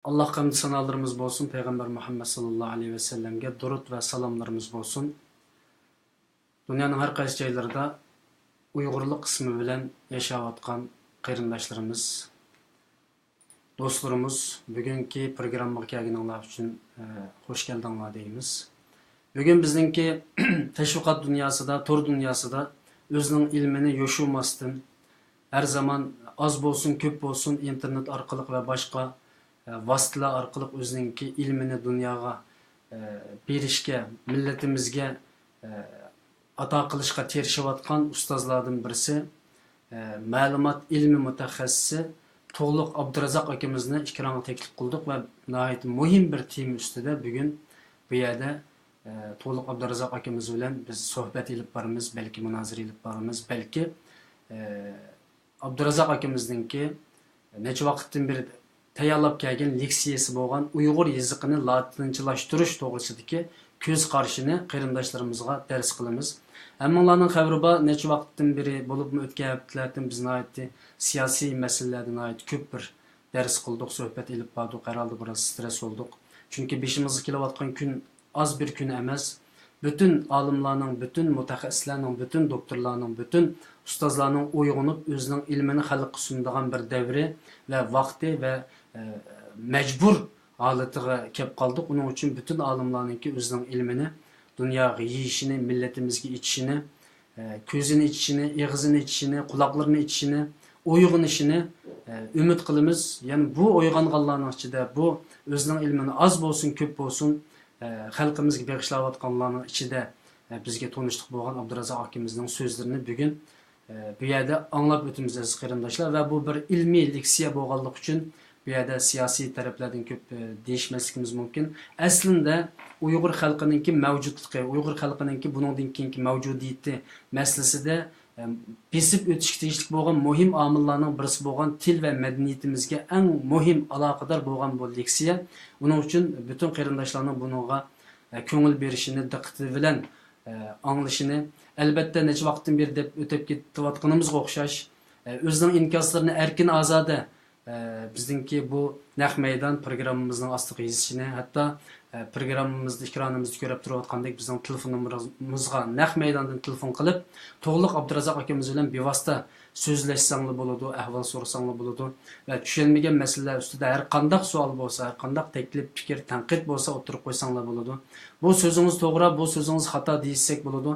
Allah hamd sanalarımız bolsun Peygamber Muhammed sallallahu aleyhi ve sellem'ge durut ve salamlarımız bolsun. Dünyanın her qaysı joylarida Uyg'urlik qismi bilan yaşayotgan qarindoshlarimiz, dostlarımız bugungi programmaga kelganinglar uchun hoş geldinglar deymiz. Bugun bizningki tashviqot dunyosida, tor dunyosida o'zining ilmini yo'shumasdan her zaman az bolsun, ko'p bolsun internet orqali va boshqa vasıtalar arqali o'zininki ilmini dunyoga berishga, millatimizga ato qilishga tirishayotgan ustozlardan birisi, ma'lumot ilmi mutaxassisi To'g'liq Abdurazzoq akamizni ekranga taklif qildik va nihoyat muhim bir tema ustida bugun bu yerda To'g'liq Abdurazzoq akamiz bilan biz suhbat ilib boramiz, balki munozara ilib boramiz, balki Abdurazzoq akamizningki necha vaqtdan beri tayyorlab kelgan leksiyasi bo'lgan Uyg'ur yozig'ini latinchalashtirish to'g'risidagi ko'z qarashini qarindoshlarimizga dars qilamiz. Hammalarning xabari bor, necha vaqtdan beri bo'libmi o'tgan haftalardan biz siyosiy masalalardan ko'p bir dars qildik, suhbat ilib bordik, herhalde biroz stress oldik. Chunki beshimizga kelayotgan kun az bir kun emas. Bütün alimlarning, bütün mutaxassislarning, bütün doktorlarning, bütün ustozlarning uyg'onib o'zining ilmini xalqqa sunadigan bir davri va vaqti va mecbur holatiga kelib qoldik. Uning uchun bütün alimlarningki o'zining ilmini dunyoga yeyishini, millatimizga ichishini, ko'zini ichishini, og'zini ichishini, quloqlarini ichishini, uyg'onishini umid qilamiz. Ya'ni bu uyg'onganlarning ichida bu o'zining ilmini az bo'lsin, ko'p bo'lsin xalqimizga bag'ishlayotganlarning ichida bizga tanishlik bo'lgan Abdurazzoq akimizning so'zlarini bugun bu yerda anglab o'tamiz aziz qarindoshlar va bu bir ilmiy leksiya bo'lganligi uchun bu yerda siyosiy taraflardan ko'p deyishmasligimiz mumkin. Aslida Uyg'ur xalqininki mavjudligi, Uyg'ur xalqininki buningdan keyingi mavjudiyati masalasida besib o'tishga tegishli bo'lgan muhim omillarning birisi bo'lgan til va madaniyatimizga eng muhim aloqador bo'lgan bu leksiya. Uning uchun butun qarindoshlarning bunga ko'ngil berishini, diqqati bilan anglashini, albatta necha vaqtdan beri deb o'tib ketayotganimizga o'xshash o'zining inkoslarini erkin ozoda bizningki bu naq maydon programmamizning ostiga yozishini, hatto programmamizda ekranimizda ko'rib turayotgandek bizning telefonimizga naq maydondan telefon qilib To'g'liq Abdurazzoq akamiz bilan bevosita so'zlashsanglar bo'ladi, ahvol so'rasanglar bo'ladi va tushunmagan masalalar ustida har qanday savol bo'lsa, har qanday taklif, fikr, tanqid bo'lsa o'tirib qo'ysanglar bo'ladi. Bu so'zingiz to'g'ri, bu so'zingiz xato deysak bo'ladi,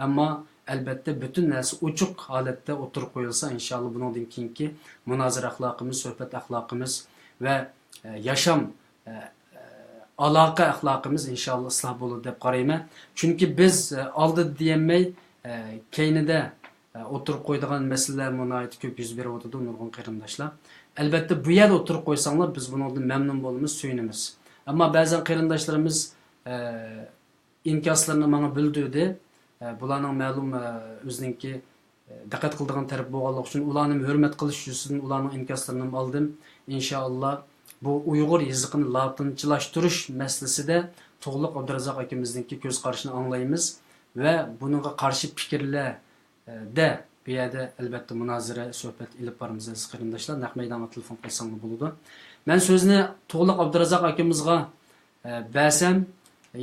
ammo albatta bütün narsa ochiq holatda o'tirib qo'yilsa, inshaalloh bundan keyingi munozara axloqimiz, suhbat axloqimiz va yasham aloqa axloqimiz inshaalloh isloh bo'ladi deb qarayman. Chunki biz oldi deyilmay keynida o'tirib qo'ydigan masalalar munoyat ko'p yuz berib o'tadi nurg'un qarindoshlar. Albatta bu yerda o'tirib qo'ysanglar biz bundan mamnun bo'lamiz, suyunamiz. Ammo ba'zan qarindoshlarimiz inkoslarini menga bildirdi. Bularning ma'lum o'zininki diqqat qiladigan taraf bo'lganligi uchun ularni hurmat qilish uchun ularning inkoslarini oldim. Inshaalloh bu Uyg'ur yozig'ini latinchalashtirish masalasida To'g'liq Abdurazzoq akamizningki ko'z qarashini anglaymiz va buningga qarshi fikrlarda bu yerda albatta munozara, suhbat ilib boramiz aziz qarindoshlar. Naq maydonga telefon qilsangiz bo'ladi. Men so'zni To'g'liq Abdurazzoq akamizga bersam,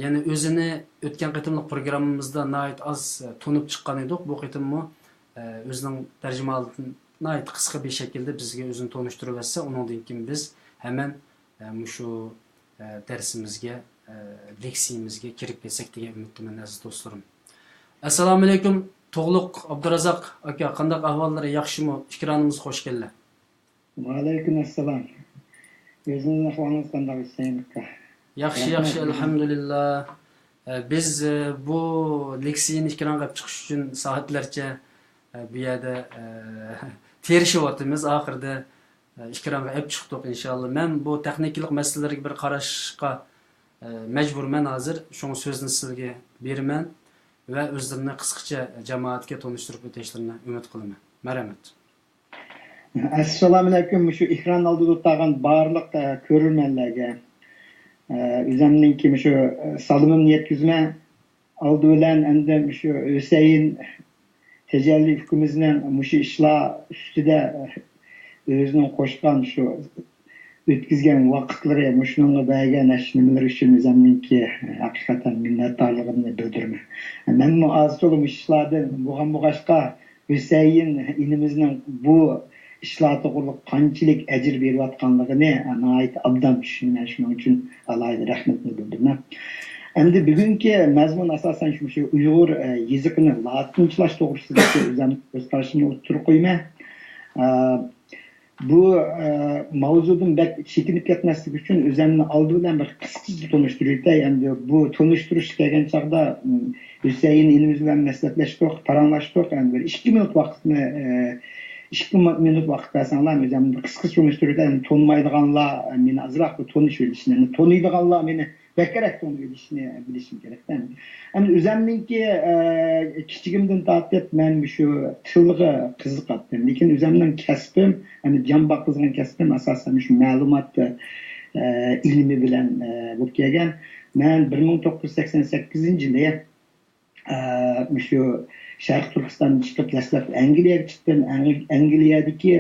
ya'ni o'zini o'tgan qitimliq programmamizda nihoyat az tunib chiqqan edik. Bu qitimmi o'zining tarjimaligini nihoyat qisqa bir shaklda bizga o'zini tanishtirib bersa, undan keyin biz hemen shu darsimizga, leksiyamizga kirib ketsak degan umiddaman aziz do'stlarim. Assalomu alaykum To'g'liq Abdurazzoq aka, qanday ahvollari, yaxshimi? Ikronimiz xush keldilar. Va alaykum assalom. O'zingizni ahvolingiz qanday Husayn aka? Yaxshi, alhamdulillah. Biz bu leksiyani ekronga olib chiqish uchun soatlarcha bu yerda terishyapmiz. Oxirida ekronga olib chiqdik inshaalloh. Men bu texnikalik masalalarga bir qarashga majburman hozir. Shuni so'zni sizga beraman va o'zlarimni qisqacha jamoatga tanishtirib o'tishlarini umid qilaman. Marhamat. Assalomu alaykum. Shu ekran oldida o'tirgan barliq ko'ruvchilarga o'zimning shu salomimni yetkazma oldi bilan endi shu Husayn tajalli hukumimizning shu ishlar ustida o'zining qo'shgan shu ötkizgen vakitlere muşnunla bägen nimeler üçün özümninki hakikaten minnettarlığımı bildirme. Men bu az tolu işlerden bu başka Hüseyin inimizin bu işler to'g'riliq qanchalik ajr berayotganligini ait abdan tushunman, shuning uchun alayda rahmatni bildiraman. Endi bugungi mazmun asosan shu Uyg'ur yezigini latinchash to'g'risidagi o'z qarashimni o'tirib qo'yman. Bu mavzudan bak chekinib ketmaslik uchun o'zimni oldi bilan bir qisqacha tanishtiraylik. Endi bu tanishtirish kelgan chog'da Hüseyin inimiz bilan maslahatlashdik, paranglashdik. Endi bir 2 minut vaqtni 2 minut vaqt bersanglar, o'zimni qisqa tanishtiraylik. Tanımaydiganlar meni azroq tanishib olishini, tanıydiganlar meni bekkerek tanıyışını bilişim gerek. Ama özümninki kichigimdan tortib men shu tilga qiziqatdim. Lekin o'zimning kasbim, yani jon boqizgan kasbim asosan shu ma'lumot ilmi bilan bo'lib kelgan. Men 1988-yili shu Sharq Turkistondan chiqib dastlab Angliyaga chiqdim. Angliyadagi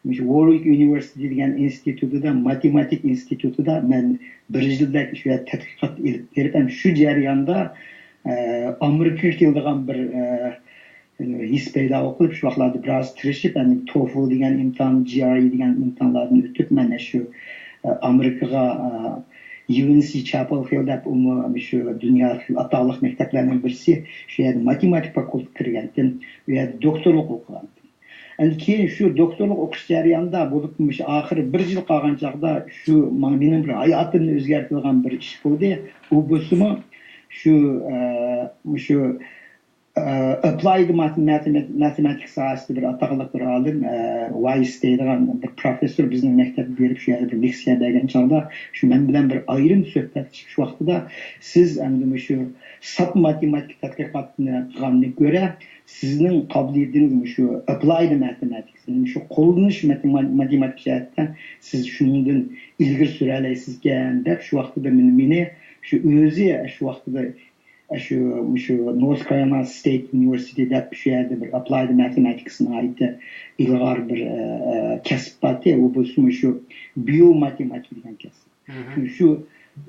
Warwick University degan institutida, matematik institutida men 1 yillik shu tadqiqot olib berdim. Shu jarayonda Amerikaga keladigan bir his paydo qilib, shu vaqtlarda biroz tirishib, TOEFL degan imtihon, GRE degan imtihonlardan o'tib, mana shu Amerikaga UNC Chapel Hill deb shu dunyo atoqli maktablarning birisi, shu yerda matematik fakultetiga kirgandim. U yerda doktorlik o'qigandim. Endi keyin shu doktorlik o'qish jarayonida bo'lib, oxiri 1 yil qolgan chog'da shu mening bir hayotimni o'zgartirgan bir ish bo'ldi. U bo'lsa shu applied mathematics sohasida bir atoqli bir olim Weiss degan bir professor bizning maktabga berib shu yerda bir leksiya bergan chog'da shu men bilan bir ayrim suhbat shu vaqtida siz endi shu sap matematik tadqiqotni qilgandan ko'ra sizning qobiliyatingiz shu applied mathematics, shu qo'llanish matematik jihatdan siz shundan ilgari sura olasizkan deb shu vaqtida meni shu o'zi shu vaqtida shu North Carolina State University deb shu yerda bir applied mathematicsni aytdi ilg'or bir kasb bor. U bo'lsa shu biomatematik degan kasb. Shu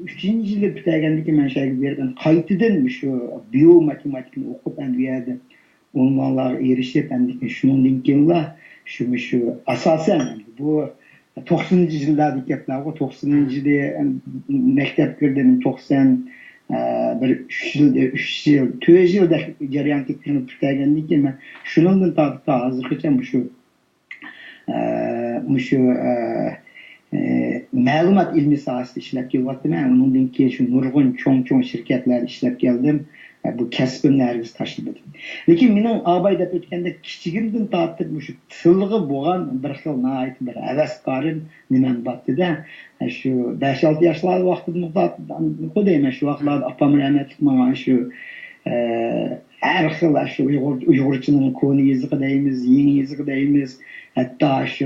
3-yil bitirgandan keyin men shayga bergan qaytadan shu biomatematikni o'qib endi bu yerda unvonlarga erishib, endi shundan keyinlar shu asosan bu 90-yillardagi gaplar, 90-yilda maktabga kirdim, 90 bir 3 yil 4 yilda jarayon ketganini bitirgandan keyin men shundan tortib hozirgacha shu ma'lumot ilmi sohasida ishlab kelyapman. Undan keyin shu nurg'un cho'ng shirkatlarda ishlab keldim. Bu kasbimni hargiz tashlamadim. Lekin mening abay deb o'tganda kichigimdan tortib shu tilga bo'lgan bir xil nayt bir havasqorim nimam bor-da. Shu 5-6 yoshlar vaqtida qo'dayman shu vaqtlarda opam rahmatli menga shu har xil shu Uyg'urchaning ko'ni yezigi deymiz, yangi yezigi deymiz, hatto shu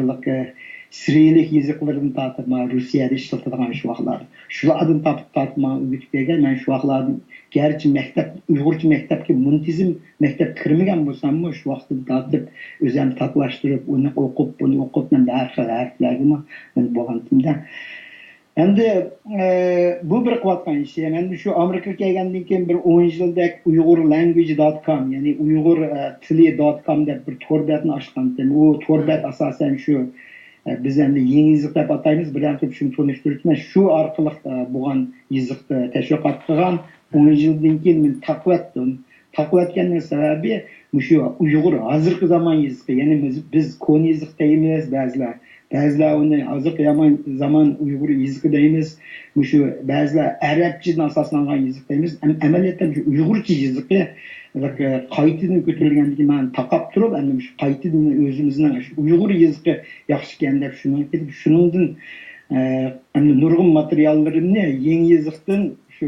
Sirilik yeziklerini tortib Rusiyada ishlatadigan shu vaqtlarda. Shulardan tortib men o'tib kelgan. Men shu vaqtlarda gerçi maktab Uyg'urcha maktabga muntizim maktab kirmagan bo'lsam-mu, shu vaqtda tortib o'zim taklashtirib, uni o'qib, buni o'qib, men har xil harflarga men bo'lganimda. Endi bu bir qilayotgan ish. Endi shu Amerikaga kelgandan keyin bir 10 yildak uyg'urlanguage.com, ya'ni uyg'urtili.com deb bir to'rbatni ochgandim. U to'rbat asosan shu biz endi yangi yeziq deb ataymiz, bilan shuni tanishtirishman. Shu orqali bo'lgan yeziqni tashviqot qilgan 10 yildan keyin men taqvatdim. Taqvatganning sababi shu Uyg'ur hozirgi zamon yeziqi, ya'ni biz ko'ni yeziq deymiz, ba'zilar uni hozirgi zamon Uyg'ur yeziqi deymiz. Shu ba'zilar arabchadan asoslangan yeziq deymiz. Amaliyotda shu Uyg'urcha yeziqi qaytadan ko'tarilganligi men taqab turib, endi shu qaytadan o'zimizning shu Uyg'ur yeziqi yaxshi ekan deb shuningdan endi nurg'un materiallarimni yangi yeziqdan shu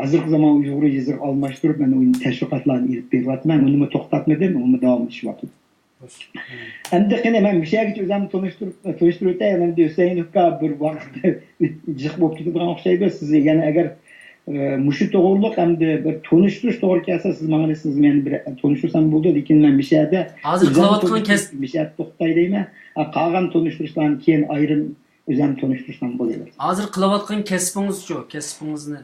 hozirgi zamon Uyg'ur yeziqi almashtirib, men uni tashviqotlarni olib beryapman. Uni to'xtatmadim, uni davom etishyapti. Endi qani men bir şeyga o'zimni tanishtirib o'taman. Endi Husayn uka bir vaqtda jiq bo'lib ketadigan o'xshaydi. Siz yana agar mushu to'g'riliq hamda bir tanishtirish to'g'ri kelsa, siz menga siz meni bir tanishtirsam bo'ldi, lekin men bir şeyda hozir qilayotgan kasb bir şey to'xtay deyman. Qolgan tanishtirishlarni keyin ayrim o'zim tanishtirsam bo'ladi. Hozir qilayotgan kasbingiz-chi, kasbingizni?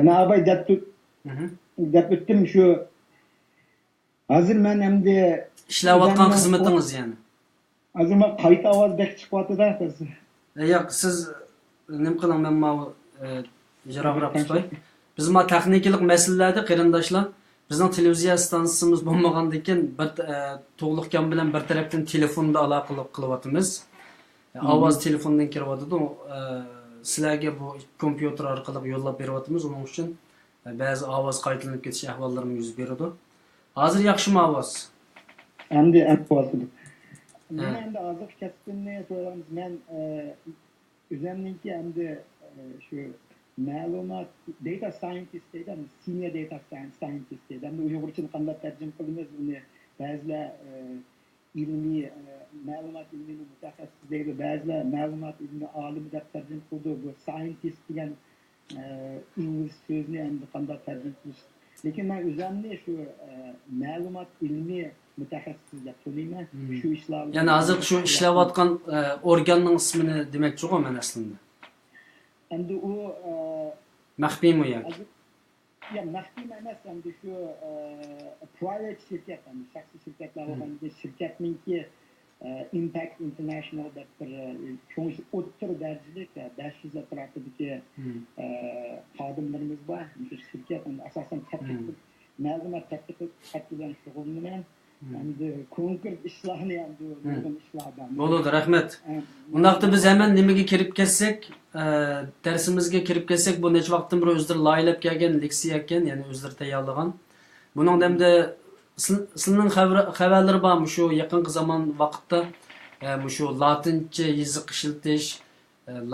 Men abay deb o'tdim shu. Hozir men endi ishlayotgan xizmatingiz ya'ni. Hozir men qayta ovoz bek chiqyapti-da. Yo'q, siz nima qiling, men ma ijroqroq tutay. Biz ma texnikalik masalalarda qarindoshlar, bizning televiziya stansiyamiz bo'lmagandan keyin bir to'g'liqkan bilan bir tarafdan telefonda aloqa qilyapmiz. Ovoz telefondan kiryapti. Sizlarga bu kompyuter orqali yo'llab beryapmiz. Uning uchun ba'zi ovoz qaytarilib ketish ahvollarimiz yuz beradi. Hozir yaxshimi ovoz? Endi bo'ldi. Men endi hozir kasbimni so'raymiz. Men o'zimningki endi shu ma'lumot data scientist deydi, senior data scientist deydi. Endi uyg'urchani qanday tarjima qilamiz uni ba'zilar ilmiy ma'lumot ilmiy mutaxassis deydi, ba'zilar ma'lumot ilmiy olimi deb tarjima qildi. Bu scientist degan ingliz so'zni endi qanday tarjima qilish. Lekin men o'zimni shu ma'lumot ilmiy mutaxassis deb taniyman. Shu ishlarni. Ya'ni hozir shu ishlayotgan organning ismini demoqchi-ku men aslında. Endi u maxfiymi yoki? Ya maxfiy emas, endi shu private shirkat, endi shaxsiy shirkatlar bo'lgan shirkatningki Impact International deb bir cho'ng o'rta darajalik 500 atrofidagi xodimlarimiz bor. Shu shirkat asosan ma'lumot tadqiqot bilan shug'ullanaman. Endi konkret ishlarni endi nurg'un ishlardan. Bo'ladi, rahmat. Undaqda biz hemen nimaga kirib ketsak, darsimizga kirib ketsak, bu necha vaqtdan beri o'zlari loyilab kelgan leksiya ekan, ya'ni o'zlari tayyorlagan. Buning hamda sizning xabarlari bormi shu yaqinqi zamon vaqtda shu latincha yoziq ishlatish,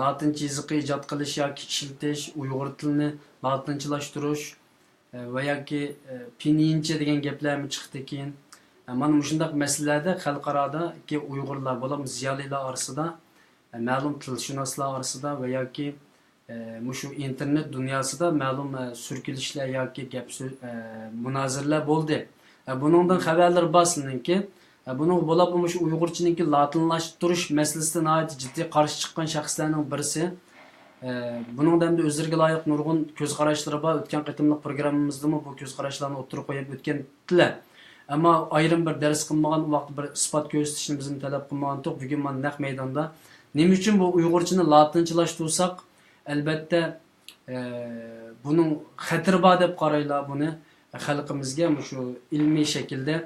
latincha yoziq ijod qilish yoki ishlatish, uyg'ur tilini latinchalashtirish va yoki pinincha degan gaplarmi chiqdi keyin. Mana shunday masalalarda xalqarodagi uyg'urlar bo'lib ziyolilar orasida, ma'lum tilshunoslar orasida va yoki shu internet dunyosida ma'lum surkilishlar yoki gap munozirlar bo'ldi. Buningdan xabarlar boslinki, buning bo'lib shu uyg'urchiniki latinlashtirish masalasidan jiddiy qarshi chiqqan shaxslarning birisi. Buningdan da o'zlariga loyiq nurg'un ko'z qarashlari bor. O'tgan qitimliq programmamizda bu ko'z qarashlarni o'tirib qo'yib o'tgandilar. Ammo ayrim bir dars qilmagan vaqt bir isbot ko'rsatishni bizim talab qilmagan to'q bugun men naq maydonda nima uchun bu uyg'urchani latinchilashtirsak, albatta buning xatiri bor deb qaraylar buni xalqimizga shu ilmiy shaklda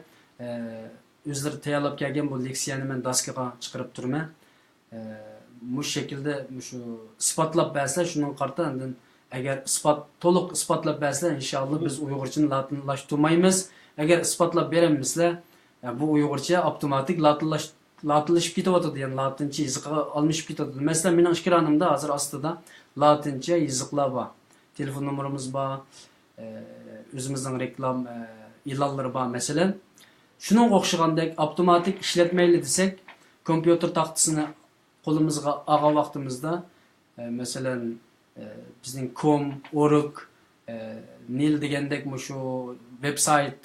o'zlari tayyorlab kelgan bu leksiyani men daskaga chiqarib turman. Bu shaklda shu isbotlab bersa, shuning qarta agar to'liq isbotlab bersa, inshaalloh biz uyg'urchani latinlashtirmaymiz. Agar isbotlab beramizlar, bu uyg'urcha avtomatik latinlashib ketyapti, ya'ni latincha yoziqqa almashib ketyapti. Masalan, mening ekranimda hozir ostida latincha yoziqlar bor. Telefon nomerimiz bor, o'zimizning reklam e'lonlari bor. Masalan, shunga o'xshagandek avtomatik ishlatmayli desak, kompyuter taxtasini qo'limizga olgan vaqtimizda, masalan, bizning com.org nil degandek shu veb-sayt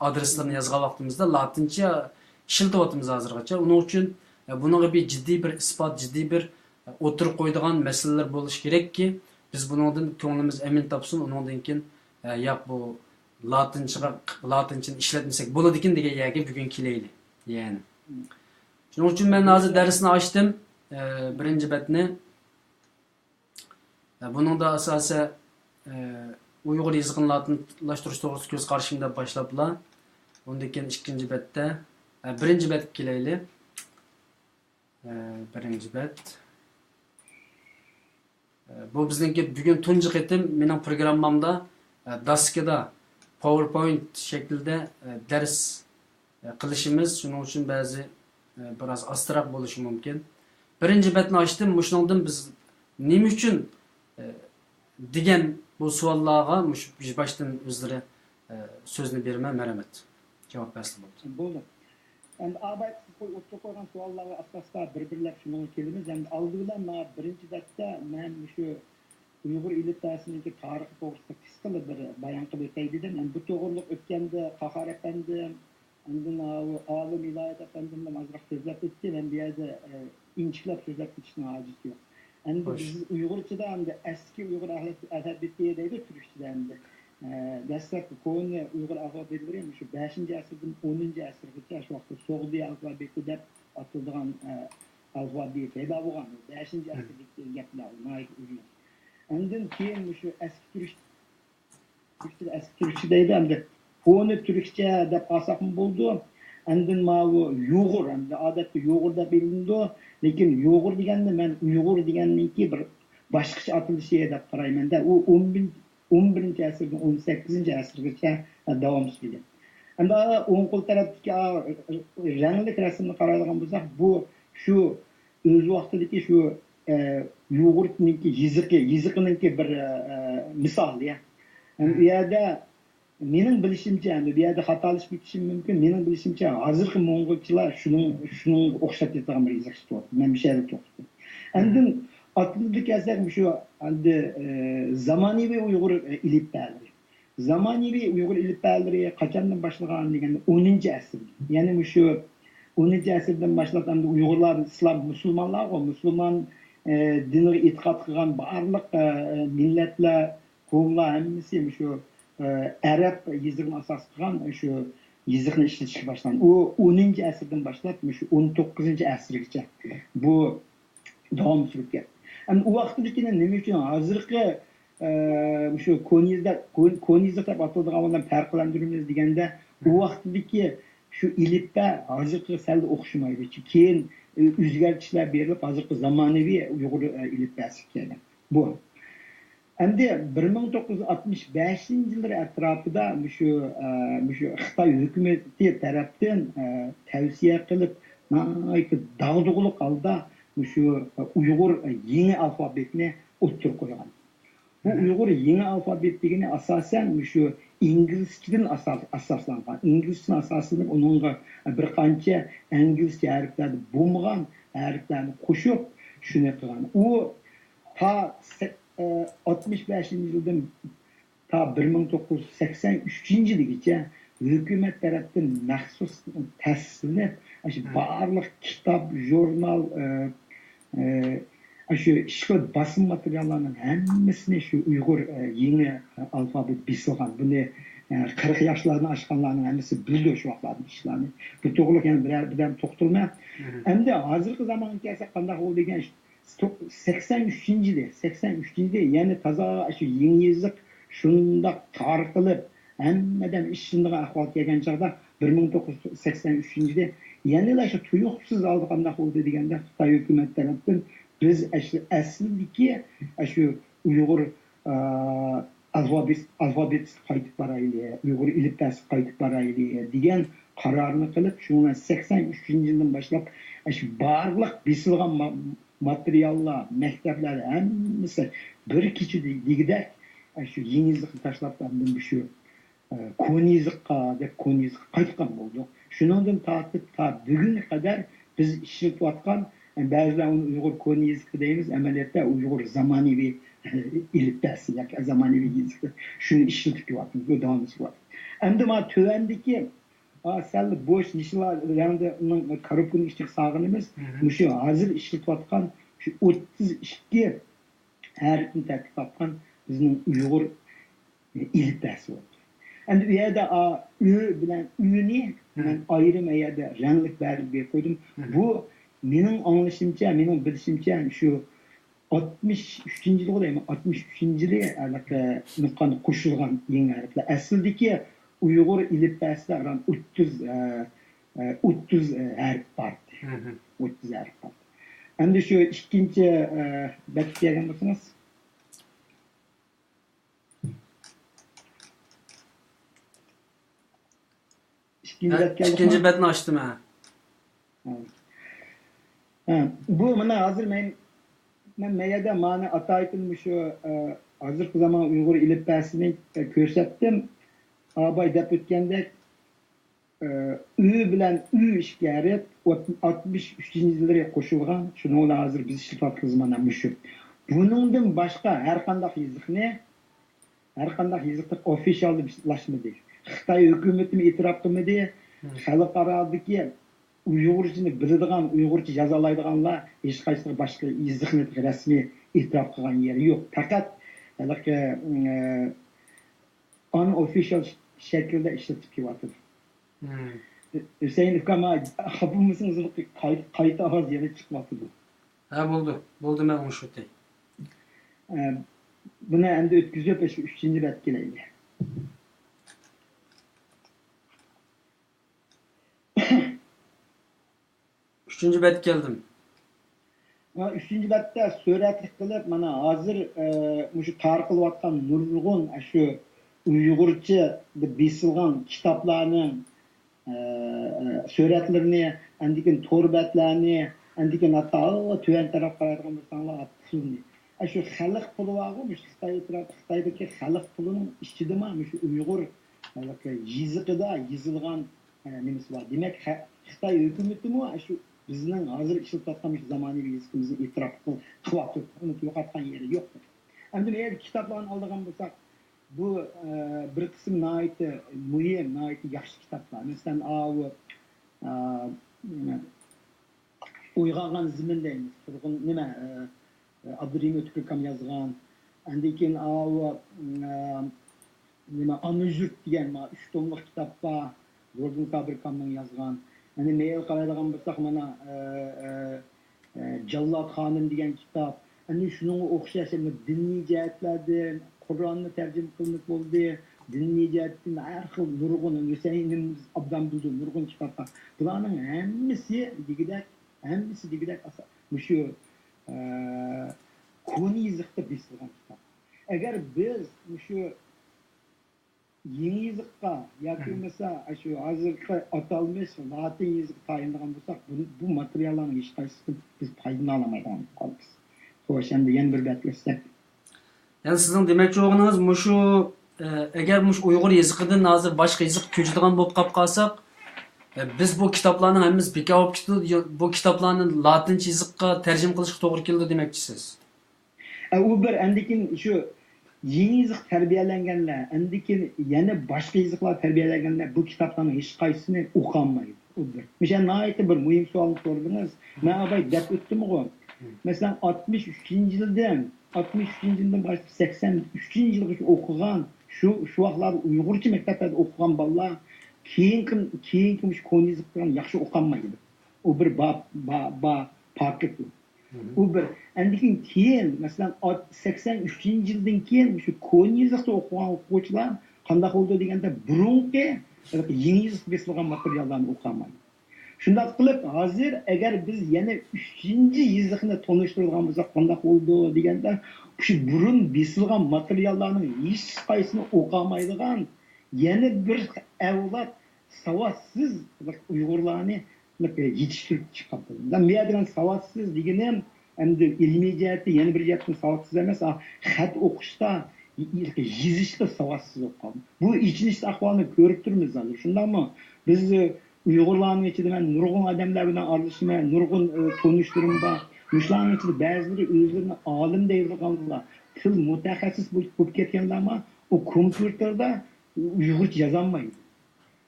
adreslarni yozgan vaqtimizda latincha ishlatyapmiz hozirgacha. Uning uchun buningga bir jiddiy bir isbot, jiddiy bir o'tirib qo'yadigan masalalar bo'lishi kerakki, biz buningdan ko'nglimiz amin topsin. Uningdan keyin yo'q bu latinchani ishlatmasak bo'ladi ekan degan yerga bugun kelaylik. Ya'ni. Shuning uchun men hozir darsni ochdim. Birinchi betni. Buningda asosan uyg'ur yozig'ini latinlashtirish to'g'risida ko'z qarashimda boshlablar. Undan keyin ikkinchi betda, birinchi betga kelaylik. Birinchi bet. Bu bizningki bugun tunji qitim mening programmamda daskada PowerPoint shaklida dars qilishimiz, shuning uchun ba'zi biroz astroq bo'lishi mumkin. Birinchi betni ochdim. Shuningdan biz nima uchun degan bu savollarga boshdan o'zlari so'zni berman, marhamat. Javob bersin bo'ldi. Endi albatta o'tib qo'ygan savollarga asosda bir-birlab shunga kelamiz. Endi oldindan birinchi betda men shu uyg'ur elitasiniki tarixi to'g'risida qisqa bir bayon qilib o'tay dedim. Endi bu to'g'riliq o'tganda Qahar afandim, endi olim iloyat afandimdan ozroq so'zlab o'tdi. Men bu yerda inçiklab so'zlab ketishning hojati yo'q. Endi biz Uyg'urchada endi eski Uyg'ur adabiyoti deydi turkchada endi. Dastlabki ko'ni Uyg'ur alfabetlari shu 5-asrdan 10-asrgacha shu vaqtda So'g'di alfabeti deb atilgan alfabet paydo bo'lgan. 5-asrdagi gaplar, undan keyin shu eski turkcha deydi endi. Ko'ni turkcha deb qolsaqmi bo'ldi. Endi bu Uyg'ur, endi odatda Uyg'ur deb bilindi, lekin Uyg'ur deganda men Uyg'ur deganninki bir boshqacha atilishi deb qarayman-da. U 11-asrdan 18-asrgacha davomsizligi. Endi o'ng qo'l tarafdagi rangli rasmni qaraydigan bo'lsak, bu shu o'z vaqtidagi shu Uyg'urniki yiziqiniki bir misol ya. Bu yerda mening bilishimcha, endi bu yerda xatolashib ketishim mumkin. Mening bilishimcha, hozirgi mo'ng'ulchilar shuning o'xshab ketgan bir yiziq chiqyapti. Men bir şeyler to'xtadim. Endi atıldık yazsak şu endi zamonaviy Uyg'ur ilifbalari. Zamonaviy Uyg'ur ilifbalari qachondan boshlangan deganda 10-asr. Ya'ni shu 10-asrdan boshlab endi Uyg'urlar islom musulmonlar, musulmon diniga e'tiqod qilgan barliq millatlar, qavmlar hammasi shu Arab yiziqini asos qilgan shu yiziqni ishlatishga boshlagan. U 10-asrdan boshlab shu 19-asrgacha bu davom surib ketdi. Yani o vaqtdagina nima uchun hozirgi shu konizda deb ataladigan farqlantiramiz deganda, u vaqtdagi shu ilifba hozirgi sal o'xshamaydi. Keyin o'zgartishlar berilib, hozirgi zamonaviy Uyg'ur ilifbasi kelgan. Bu. Endi 1965-yillar atrofida shu Xitoy hukumati tomonidan tavsiya qilib, dag'dug'liq holda şu Uyg'ur yeni alfabetini o'ttirib qo'ygan. Bu Uyg'ur yeni alfabet degani asosan shu inglizchadan asoslangan. Inglizcha asoslanib, uningga bir qancha inglizcha harflarni bo'lmagan harflarni qo'shib shuni qilgan. U ta 65-yildan ta 1983-yilgacha hukumat tomonidan maxsus tasdiqlanib, shu barliq kitob, jurnal shu ishqiy bosim materiallarning hammasini shu Uyg'ur yeni alfabet bisilgan. Buni 40 yoshlarni oshganlarning hammasi bildi shu vaqtlarning ishlarni. Bu to'g'ri ekan, birdan to'xtalma. Endi hozirgi zamonga kelsak qanday bo'ldi degan 83-yilda yana toza shu yeni yiziq shundoq tarqalib hammadan ishlangan ahvol kelgan chog'da 1983-yilda yana shu tuyuqsiz oldi qanday bo'ldi deganda Xitoy hukumati tomonidan biz aslidagi shu Uyg'ur alfabet qaytib boraylik, Uyg'ur ilifbasi qaytib boraylik degan qarorni qilib, shuni 83-yildan boshlab shu barliq bisilgan materiallar, maktablar hammasi bir kechada shu yeni yiziqni tashlab shu konizqqa deb konizqqa qaytgan bo'ldi. Shundan tortib ta bugunga qadar biz ishlatayotgan ba'zilar uni Uyg'ur konizqi deymiz, amaliyotda Uyg'ur zamonaviy ilifbasi yoki zamonaviy yiziqni shuni ishlatib kelyapmiz, bu davom etyapti. Endi mana tuvandagi sal bo'sh nishalarni korobkani ichiga solganimiz shu hozir ishlatayotgan shu 32 harfni tarkib topgan bizning Uyg'ur ilifbasi bo'ldi. Endi u yerda ü bilan üni men ayrim yerda ranglik belgi qo'ydim. Bu mening anglashimcha, mening bilishimcha shu 63-yil o'ylayman, 63-yili nuqani qo'shilgan yangi harflar. Aslidagi Uyg'ur ilifbasida 30 harf bor. 30 harf bor. Endi shu ikkinchi betga kelgan bo'lsangiz, ikinci betni açtım ha. Bu mana hozir men mayada mani ataytım shu hozirgi zamon Uyg'ur ilifbasini ko'rsatdim. Abay deb o'tgandek ü bilan ü ishgarib 63-yillarga qo'shilgan, shuni hozir biz ishlatib mana shu. Buningdan boshqa har qanday yiziqni official deb ishlashmadi. Xitoy hukumati e'tirof qilmadi. Xalqarodagi Uyg'urchani biladigan, Uyg'urcha yozalaydiganlar hech qaysi boshqa izohni rasmiy e'tirof qilgan yeri yo'q. Faqat unofficial shaklda ishlatib kelyapti. Hüseyin ukama xafa mısınız? Kayıt ağız yere çıkmadı bu. Ha bo'ldi. Bo'ldi, men onu şu dey. Buna endi ötküzüp 3. bet geleydi. Üçüncü bet geldim. 3. bette suratlik qilib mana hozir shu tarqalayotgan nurg'un shu Uyg'urcha deb besilgan kitoblarning suratlarini, andikin to'rbatlarni, andikin hatta tuvan taraf qaraydigan bo'lsanglar, pulni. Shu xalq puli borku, Xitoydagi xalq pulining ichidami shu Uyg'ur yezigida yozilgan nimasi bor. Demak, Xitoy hukumatimi shu bizning hozir ishlatayotgan zamonaviy yezigimizni e'tirof qilyapti, uni yo'qotgan yeri yo'q. Endi eğer kitoblarni oladigan bo'lsak, bu bir qism nihoyatda muhim, nihoyatda yaxshi kitoblar. Masalan, Uyg'ongan zimin deymiz. Turg'un nima Abdurrahim O'tkirkam yozgan. Andan keyin nima Amujurt degan 3 tomlik kitap bor. Ro'zin Kabirkamning yozgan. Hani meyil qaraydigan bo'lsak, mana Jallod Xonim degan kitob. Hani shunga o'xshash diniy jihatlardan Qur'onni tarjima qilinib bo'ldi. Diniy jihatdan har xil nurg'un Husaynimiz obdan bildi nurg'un kitoblar. Bularning hammasi degidak shu kuni yezikda besilgan kitap. Agar biz shu yeni yezikqa yoki bo'lmasa shu hozirgi atalmish latin yezigi tayinlagan bo'lsak, bu materiallarning hech qaysisini biz foydalana olmaydigan qolamiz. Xo'sh, endi yana bir betlasak. Yani sizin demek olduğunuz muşu eğer muş Uygur yazıkıdan hazır başka yazık köçüdüğün bulup kapkasak biz bu kitaplarının hemiz beka olup gitti, bu kitaplarının Latince yazıkka tercüm kılışık doğru keldi demekçisiz. O bir endikin şu yeni yazık terbiyelengenler, endikin yeni başka yazıklar terbiyelengenler bu kitapların hiç kaysını okuyamaydı. O bir. Mesela nihayet bir mühim sualını sordunuz. Ben abay dep öttüm o. Mesela 63. yıldan başlayıp 83. yılda okugan şu vaqtlar Uyg'urcha maktablarda okugan bolalar keyin konu yazıklarını yaxshi o'qimaydi. O bir paket. O bir endikin keyin mesela 83. yıldan keyin şu konu yazıkda okugan o'quvchilar qanday bo'ldi deganda burungi yeni yazık besilgan materiallarni o'qimaydi. Shunday qilib hozir agar biz yana 3-chi yezikni tanishtirgan bo'lsak qanday bo'ldi deganda shu burun besilgan materiallarning hech qaysini o'qimaydigan yana bir avlod savotsiz Uyg'urlarni yetishtirib chiqadi. Men bilan savotsiz deganim endi ilmiy jihatda yana bir jihatdan savotsiz emas, xat o'qishda, yezishda savotsiz o'qildi. Bu ichinishli ahvolni ko'rib turibmiz hozir. Shundaymi? Biz Uyg'urlarning ichida men nurg'un odamlar bilan aralashma, nurg'un tanishtirim bor. Mushlarning ichida ba'zilari o'zlarini olim deydiganlar, til mutaxassis bo'lib ketganlarmi, u kompyuterda Uyg'urcha yozolmaydi.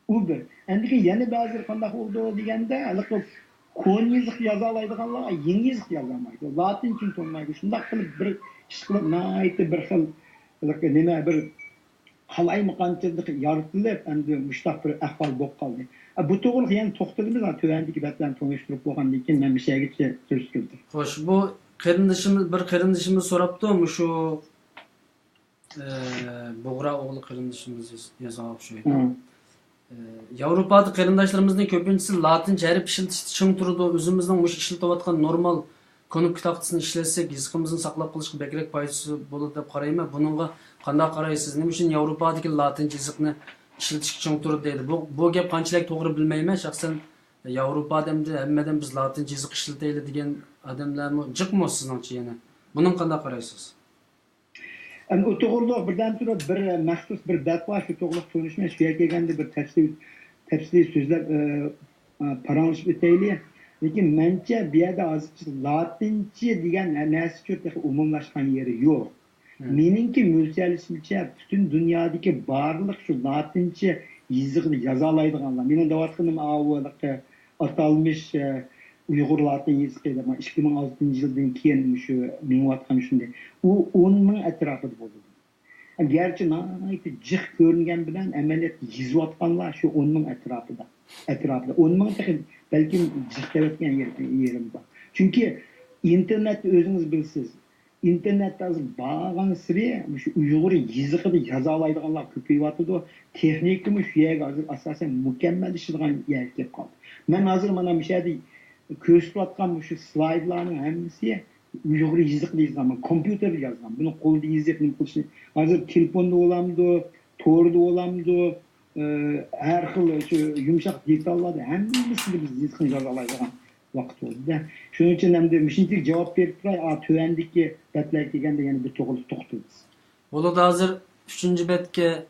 U bir. Endi yana ba'zi qanday bo'ldi deganda, konu yazık yoza oladiganlar yeni yazık yozolmaydi. Latincha tushunmaydi. Shunday qilib bir ish qilib nihoyatda bir xil nima bir qalaymiqanchilik yoritilib, endi mushtaq bir ahvol bo'lib qoldi. Bu to'g'ri yana to'xtalamiz, tuvandagi batlarni tanishtirib bo'lgandan keyin men mishagicha so'z keldi. Xo'sh, bu qarindishimiz so'rabdi, shu Bo'g'ra o'g'li qarindishimiz yozib shu. Yevropada qarindoshlarımızın köpüncüsü Latince harf işiltişti çıng turdu. Özümüzden muş işiltiyotgan normal konup kitapçısını işletsek, yazıqımızın saqlap qilishga bekrek foydasi bo'ladi deb qarayman. Buningga qanday qaraysiz? Nima uchun Yevropadagi Latince yazıqni işiltishga çıng turdi deydi. Bu gap qanchalik to'g'ri bilmayman. Shaxsan Yevropada hammadan biz Latince yazıq ishlataylik degan odamlarmi jiqmi sizningcha yana? Buning qanday qaraysiz? O to'g'riliq birdan turib bir maxsus bir batva shu to'g'riliq ko'rishmiz. Shu yerga kelganda bir tafsiliy so'zlab paranglashib o'taylik. Lekin mencha bu yerda hozircha Latincha degan narsa ko'p umumlashgan yeri yo'q. Meningki mo'ljalishimcha butun dunyodagi barliq shu Latincha yezig'ini yoza oladiganlar. Mening deyotganim avvalgi atalmış Uyghur Latin yazıqı 2006 yıldan keyin şu minvatqan şunday. O 10 ming etrafida bo'ldi. Gerçi naytı cık görüngen bilen ameliyat yizvatqanlar şu 10 ming etrafida. 10 ming belki cık devetken yerim var. Çünkü internet özünüz bilsiz. İnternetde bağlan sıraya şu Uyghur yazıqı yaza alaydiganlar köpeyip texnikimi şu yerge hazır asasen mükemmel işilgan yer kelip kaldı. Men hazır mana bir şeyde köşkü atkan şu slaydlarının hemmisi Uyghur yazıqı yazgan, kompüter yazgan. Bunu kolda yazıp ne kılışını. Hazır telefonda olamdı, torda olamdı, her xil şu yumuşak detallarda hemmisini biz yazıqı yaza alaydigan vaqt oldu da. Şunun için hem de mişintik cevap verip turay, tövendeki betler degende yani bir toğılıp toxtuyuz. Bolu da hazır 3. betke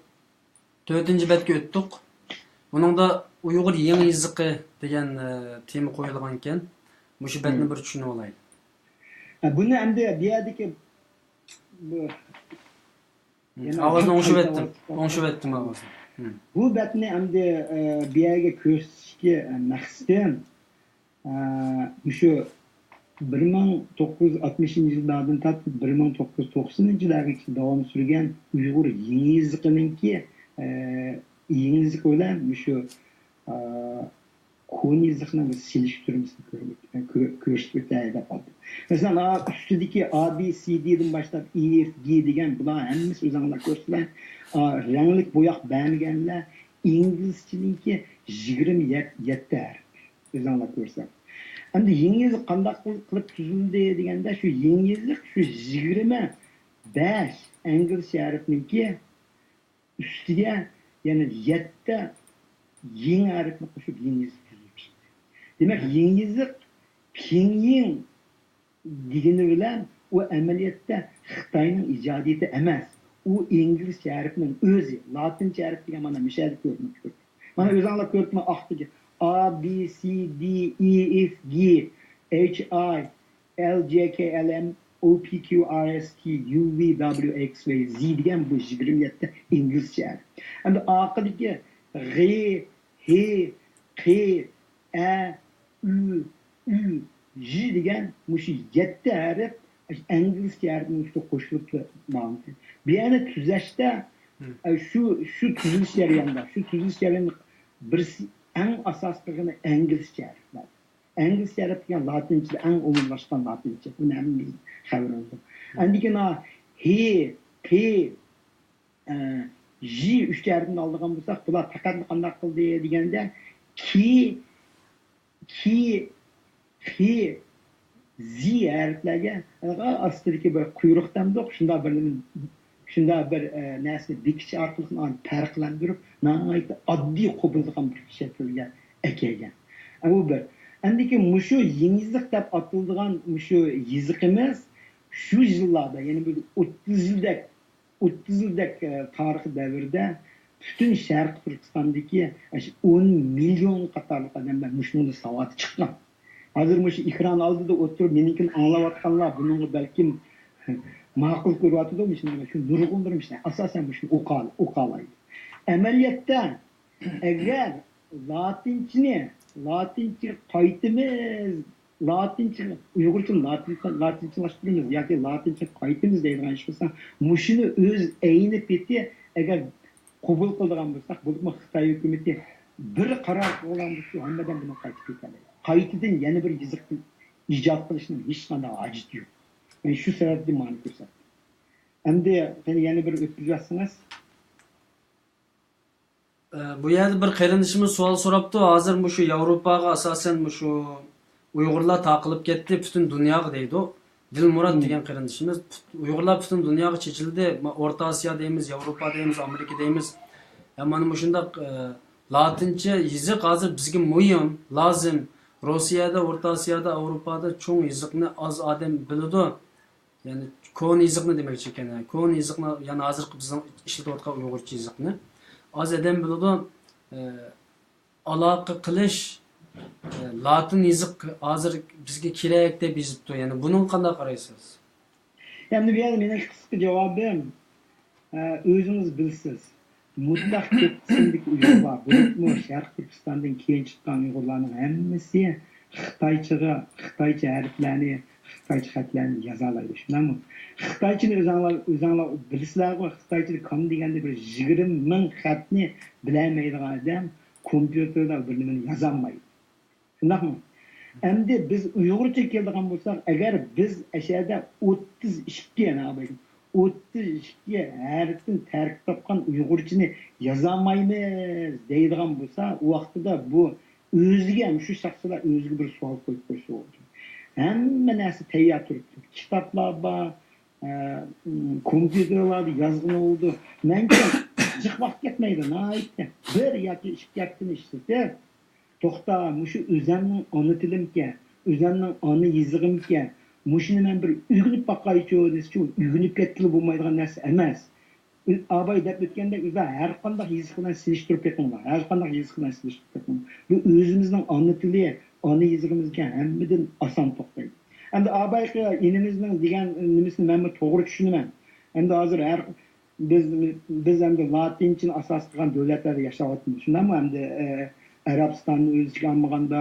4. betke öttük. Bunun da Uyghur yeni yazıqı degen temi koyulgan eken. Muşu betini bir düşünüp olaylı. Bunu hem de bir yerdeki Ağzını onşup ettim ağzını. Bu betini hem de bir yerge köşkü maqsadım şu 1960 yıllardan tatip 1990 yıllargacha davom surgan Uyg'ur yeni yazıqınınki yeni yazık bilan şu ko'ni yazıqni selishtirmasini ko'rishga tayyorlab qoldi. Mesela üstüdeki A, B, C, D'den başlap E, F, G degan bular hammasi o'zinglar ko'rsizlar. Ranglik bo'yoq bermaganlar inglizchaninki 27 harf. O'zinglar ko'rsizlar. Endi yeni yazık qanday qilib tuzildi deganda shu yeni yazık shu 25 inglizcha harfninki ustiga yana 7 yeni harfni qo'shib yeni yazık tuzildi. Demak, yeni yazık Pinyin degani bilan u amaliyotda Xitoyning ijodiyati emas. U inglizcha harfning o'zi, latincha harf degan mana mishal ko'rinib turibdi. Mana o'zinglar ko'ribmi oxtagi A, B, C, D, E, F, G, H, I, L, J, K, L, M, O, P, Q, R, S, T, U, V, W, X, Y, Z degan bu 27 İngilizce. Endi orqadagi G, H, K, E, U, U, J degan mushu 7 harf İngilizce harfning ustiga qo'shilib mavjud. Bu yana tuzashda şu tuzilish jarayonida, şu tuzilish jarayonida birisi en asaslığını İngilizce harfler. İngilizce harf degan latincha en umumlashgan latincha. Buni ham biz xabar oldik. Endi H, P, J üç harfini aldığan bo'lsak, bular faqat qanday qildi deganda ki Z harflarga astidagi bir quyruqdan do'q shunda bir narsani bekish orqali farqlantirib nihoyatda oddiy qo'bilgan bir shaklga ekelgan. Bu bir. Endiki mushu yengizlik deb atilgan mushu yiziqimiz shu yillarda, ya'ni bir 30 yildak tarixiy davrda butun Sharq Turkistondagi 10 million qatorli odamlar mushuni savod chiqqan. Hozir mushu ekran oldida o'tirib meninkini anglayotganlar bunga balkim ma'qul ko'ryapti-da, shu nurg'undirmishlar. Asosan shu o'qalaydi. Amaliyotda agar latincha qaytimiz, latincha Uyg'urcha latinchalashtiramiz yoki latincha qaytimiz deydigan ish bo'lsa, mushuni o'z ayni peti agar qabul qiladigan bo'lsak, bu Xitoy hukumati bir qaror qilgan bo'lsa, hammadan buni qaytib ketadi. Qaytadan yana bir yiziq ijod qilishning hech qanday hojati yo'q. Yani şu sebepli mani ko'rsatdi. Endi yana bir o'tkazasiniz. Bu yerda bir qarindishimiz savol so'rabdi. Hozir mushu Yevropaga asosan mushu Uyg'urlar taqilib ketdi, butun dunyoga deydi. Dilmurod degan qarindishimiz Uyg'urlar butun dunyoga chechildi. O'rta Osiyo deymiz, Yevropa deymiz, Amerika deymiz. Mana mushundaq latincha yiziq hozir bizga muhim, lozim. Rossiyada, O'rta Osiyoda, Avropada cho'ng yiziqni oz odam biladi. Yani ko'ni yiziqni demoqchi ekan. Ko'ni yiziqni, ya'ni hozir bizning ishlatayotgan Uyg'urcha yiziqni oz odam biladi. Aloqa qilish latin yiziq hozir bizga kerak deb yozibdi. Yani buning qanday qaraysiz? Endi bu yerda mening qisqa javobim o'zingiz bilsiz. mutlaq ko'p qismdagi Uyg'urlar, bo'libmi Sharq Turkistondan keyin chiqqan Uyg'urlarning hammasi Xitoycha harflarni, Xitoycha xatlarni yoza oladi. Shunami? Xitoychani o'zinglar bilasizlarmi? Xitoychani kom deganda bir 20 ming xatni bilmaydigan odam kompyuterda bir nimani yoza olmaydi. Shundaqmi? Endi biz Uyg'urcha keladigan bo'lsak, agar biz ashada 32 yana 32 harfdan tarkib topgan Uyg'urchani yoza olmaymiz deydigan bo'lsa, u vaqtida bu o'ziga ham shu shaxslar o'ziga bir savol qo'yib qo'ysa bo'ladi. Hamma narsa tayyor turibdi. Kitoblar bor, kompyuterlarda yozgan oldu. Menga jiq vaqt ketmaydi. Naytda bir yoki 2 haftani ishlatib, to'xta, mushu o'zimning ona tilimga, o'zimning ona yezig'imga, mushuni men bir o'rganib boqaychi desichu, o'rganib ketili bo'lmaydigan narsa emas. Abay deb o'tganda o'zlar har qanday yeziq bilan silishtirib ketganlar. Har qanday yeziq bilan silishtirib ketganlar. Bu o'zimizning ona tili, ona yezig'imizga hammadan oson to'xtaydi. Endi abayga inimizning degan nimasini men to'g'ri tushunaman. Endi hozir biz endi latinchani asos qilgan davlatlarda yashayapmiz. Shundami? Endi Arabistonning o'zi ichiga olmaganda,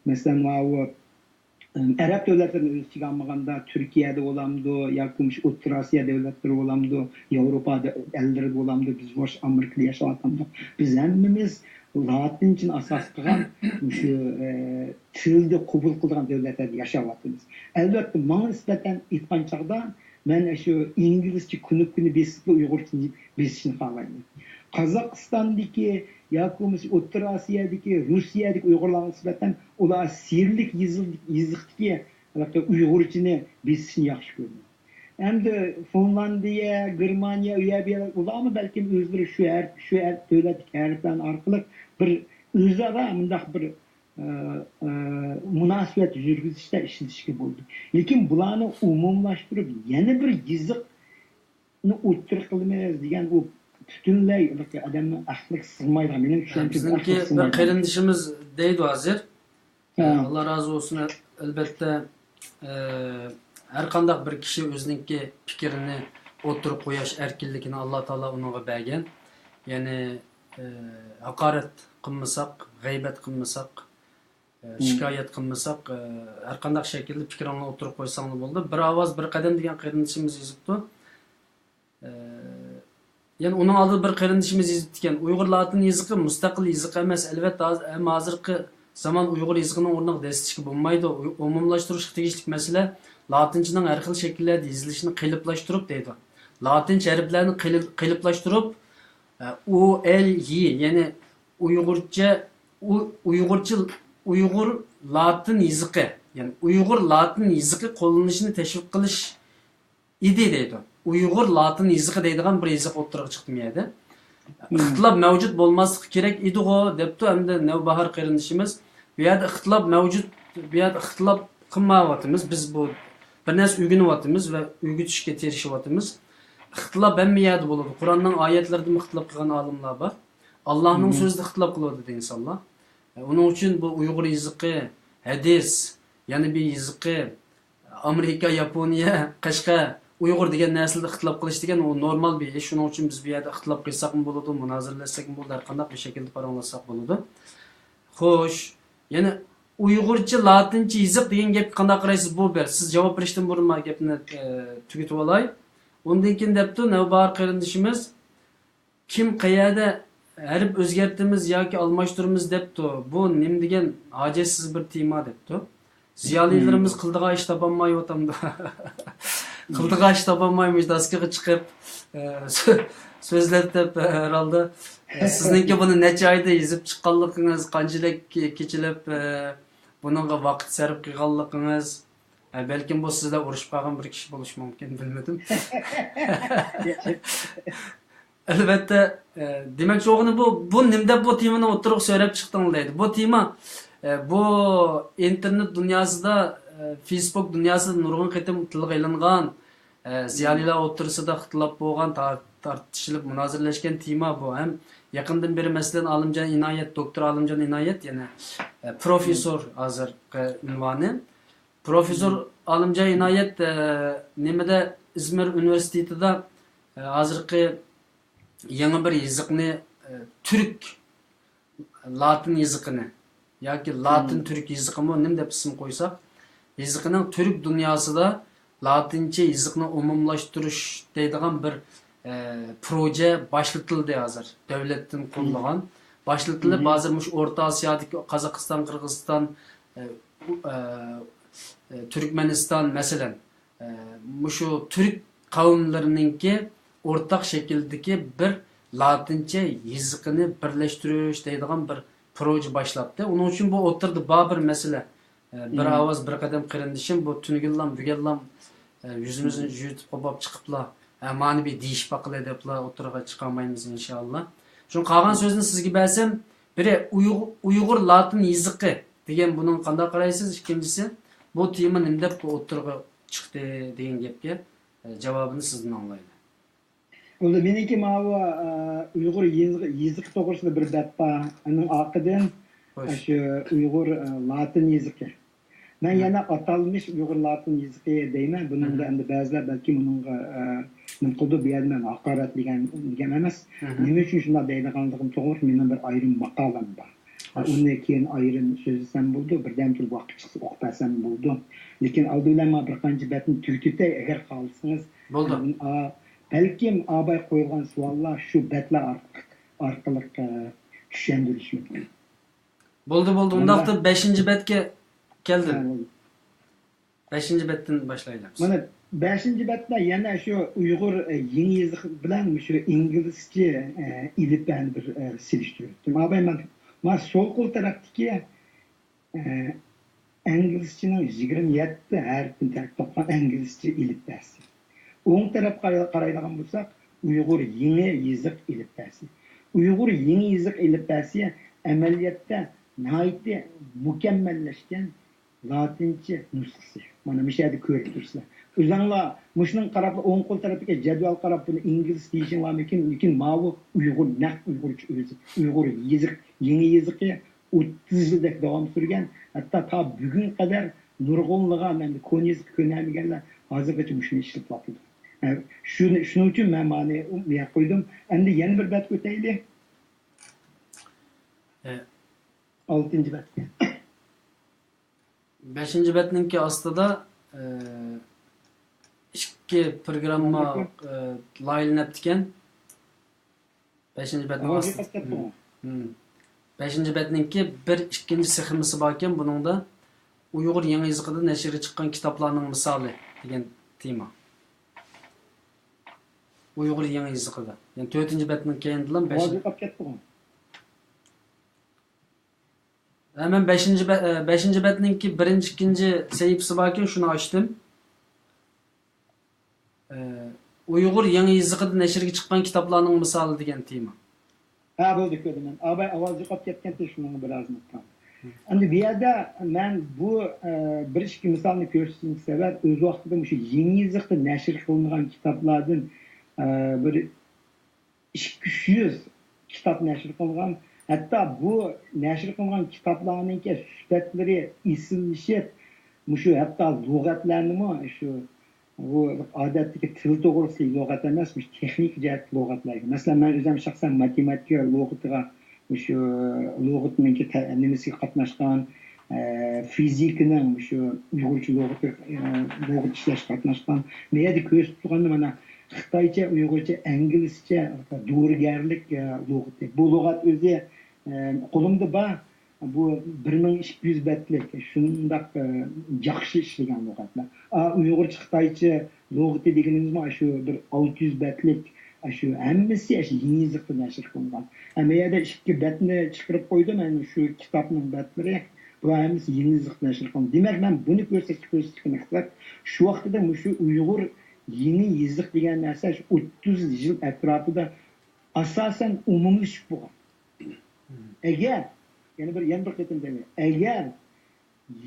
masalan, Arab devletlerinin o'z ichiga olmaganda Turkiyada bo'lamdi, yoki O'rta Osiyo davlatlari bo'lamdi, Yevropada ellarida bo'lamdi, biz bosh Amerikada yashayapmiz. Biz hammamiz latinchani asos qilgan shu tilda qabul qilgan davlatlarda yashayapmiz. Albatta, menga nisbatan aytgan chog'da men shu inglizcha kuni besib Uyg'urcha besishni xohlayman. Qozog'istondagi yoki O'rta Osiyodagi, Rossiyadagi Uyg'urlarga nisbatan ular sirlik yezikdagi Uyg'urchani besishni yaxshi ko'radi. Endi Finlandiya, Germaniya, ularmi balkim o'zlari shu davlat harflar orqali bir o'zaro mundaq bir munosabat yurgizishda ishlatishga bo'ldi. Lekin bularni umumlashtirib yana bir yeziqni o'ttir qilmaymiz degan u butunlay odamni aqliga sig'maydigan, mening tushunchim bir qarindishimiz deydi hozir. Allah razı olsun, elbette her qanday bir kishi o'ziniki fikrini o'tirib qo'yish erkinligini Alloh taolo unga bergan. Ya'ni haqorat qilmasak, g'aybat qilmasak, shikoyat qilmasak, har qanday shaklda fikrini o'tirib qo'ysang bo'ldi. Bir ovoz bir qadam degan qarindishimiz yozibdi. Yani onun aldığı bir qarindishimiz yozibdi. Uyg'ur latin yezigi mustaqil yezik emas, albatta hozirgi zaman Uyg'ur yezigini o'rniga destishga bo'lmaydi. Umumlashtirishga tegishli masala latinchaning har xil shakllarda yozilishini qiliplashtirib deydi. Latincha harflarni qiliplashtirib u el yi, ya'ni Uyg'ur latin yezigi, ya'ni Uyg'ur latin yezigi qo'llanishini tashviq qilish edi deydi. Uyg'ur latin yezigi deydigan bir yeziq o'ttirib chiqdi miyadi. İxtilof mavjud bo'lmasligi kerak edi-ku debdi endi Navbahor qarindishimiz. Bu yerda ixtilof mavjud, bu yerda ixtilof qilmayapmiz. Biz bu bir narsa o'rganyapmiz va o'rgatishga tirishyapmiz. Ixtilof hamma yerda bo'ladi. Qur'onning oyatlarida ixtilof qilgan olimlar bor. Allohning so'zida ixtilof qiladi insonlar. Uning uchun bu Uyg'ur yezigi, hadis, yana bir yezigi, Amerika, Yaponiya, Qashqa Uyg'ur degan narsada ixtilof qilish degan u normal bir ish. Shuning uchun biz bu yerda ixtilof qilsakmi bo'ladi, munoziralashsakmi bo'ladi, har qanday bir shaklda paranglashsak bo'ladi. Xo'sh, yana Uyg'urcha, latincha yeziq degan gap qanday qaraysiz bu ber? Siz javob berishdan burun men gapni tugatib olay. Undan keyin debdi Navbahor qarindishimiz, kim qayerda harf o'zgartimiz yoki almashtiramiz debdi. Bu nim degan hojatsiz bir tema debdi. Ziyolilarimiz qildiga ish topolmayotdi. Qildiga ish topolmaymiz, daskaga chiqib so'zlab deb herhalde sizningki buni necha oyda yozib chiqqanligingiz, qanchalik kechilib buningga vaqt sarf qilganligingiz, balkim bu sizlar urushib qolgan bir kishi bo'lishi mumkin, bilmadim. Albatta, demak o'g'ini bu nimda bu temani o'tirib so'rab chiqdingiz deydi. Bu tema bu internet dunyosida, Facebook dunyosida nurg'un qitim tilga ilingan, ziyolilar o'tirisida ixtilof bo'lgan, tartishilib munozirlashgan tema bu. Ham yaqindan beri masalan Olimjon Inoyat, doktor Olimjon Inoyat, yana professor hozirgi unvoni. Professor Olimjon Inoyat nimada Izmir universitetida hozirgi yangi bir yiziqni Türk Latin yiziqini yoki Latin Türk yiziqimi nim deb ism qo'ysak, yiziqining Türk dunyosida Latincha yiziqni umumlashtirish deydigan bir proje başlatildi hozir. Davlatdan qo'llangan. Başlatilib hozir mush O'rta Osiyodagi Qozog'iston, Qirg'iziston, Turkmeniston masalan, mushu Türk qavmlarininki o'rtaq shakldagi bir Latincha yiziqini birlashtirish deydigan bir proje başlatdı. Onun uchun bu o'tirdi bir masala. Bir ovoz, bir qadam qirindishim bu tunigillam, bugallam yüzümüzün yutib qopab chiqiblar. Mani bir deyish baqila deblar o'tirga chiqolmaymiz inshaalloh. Shun qolgan so'zni sizga bersam, biri Uyg'ur Latin yiziqi degan bunun qanday qaraysiz? Ikkinchisi bu tema nima deb o'tirga chiqdi degan gapga javobini sizdan anglaydi. Unda meniki mavi Uyg'ur yiziq to'g'risida bir dappa, uning orqadan shu Uyg'ur Latin yiziqi. Men yana atalmış Uyg'ur Latin yiziqi deyman. Buningda endi ba'zilar balki buningga nima qildi bu yerda men haqorat degan emas. Nima uchun shunday deydiganligim to'g'ri, mening bir ayrim maqolam bor. Undan keyin ayrim so'zlasam bo'ldi, birdan turib vaqt chiqsa o'qipasam bo'ldi. Lekin oldindan bir qancha batni tugitay agar xohlasangiz. Bo'ldi. Balkim abay qo'yilgan savollar shu batlar orqali tushundirish mumkin. Bo'ldi. Undaqda 5-betga keldim. 5-betdan boshlaymiz. Mana 5-betda yana shu Uyg'ur yangi yiziq bilan shu inglizcha ilibani bir selishtirdim. Abay men sol qo'l tarafdagi inglizchaning 27 harfini topgan inglizcha ilibasi. O'ng tarafga qaraydigan bo'lsak, Uyg'ur yangi yiziq ilibasi. Uyg'ur yangi yiziq ilibasi amaliyotda nihoyatda mukammallashgan Latincha nusxasi. Mana bu yerda ko'rib turibsizlar. O'zinglar mushning qarab o'ng qo'l tarafiga jadval qarab buni ingliz deyishinglar mumkin, lekin mavu Uyg'ur naq Uyg'urcha o'zi. Uyg'ur yiziq, yangi yiziqi 30 yilda davom surgan, hatto ta bugun qadar nurg'unlig'a endi ko'niz ko'namiganlar hozirgacha mushuni ishlatib shuning uchun men mani qo'ydim. Endi yana bir bat o'taylik. 6-betga. 5-betninki ostida ikki programma laylanib ekan. 5-betning ostida. 5-betninki bir ikkinchi sexmisi bor ekan. Buningda Uyg'ur yangi yiziqida nashrga chiqqan kitoblarning misoli degan tema. Uyg'ur yangi yiziqida. Yani 4-betning keyindilan 5. Hemen 5-betninki birinchi, ikkinchi sahifasi bor ekan, shuni ochdim. Uyg'ur yangi yiziqida nashrga chiqqan kitoblarning misoli degan tema. Ha, bo'ldi ko'rdim men. Abay ovozi qolib ketganda shuni biroz unutdim. Endi bu yerda men bu bir ikki misolni ko'rsatishim sabab o'z vaqtida shu yangi yiziqda nashr qilingan kitoblardan bir 200 kitob nashr qilingan. Hatta bu nashr qilingan kitoblarning sifatlari eslashib, shu hatto lug'atlarni shu bu odatdagi til to'g'risidagi lug'at emas, texnik jihat lug'atlar. Masalan, men o'zim shaxsan matematika lug'atiga shu lug'atning nimasiga qatnashgan, fizikaning shu uyg'urcha lug'at ishlash qatnashgan. Men yerda ko'rsatib turganda mana Xitoycha, Uyg'urcha, inglizcha, dorigarlik lug'ati. Bu lug'at o'zi qo'limda bor. Bu 1200 betlik shundaq yaxshi ishlagan lug'atlar. Uyg'urcha, Xitoycha lug'ati deganimiz shu bir 600 betlik shu hammasi yangi yiziqda nashr qilingan. Hamma yerda 2 betni chiqarib qo'ydim, mana shu kitobning betlari bu hammasi yangi yiziqda nashr qilingan. Demak, men buni ko'rsatishga maqsad shu vaqtida shu Uyg'ur yangi yiziq degan narsa 30 yil atrofida asosan umumlashib bo'lgan. Agar yana bir qatim deyman, agar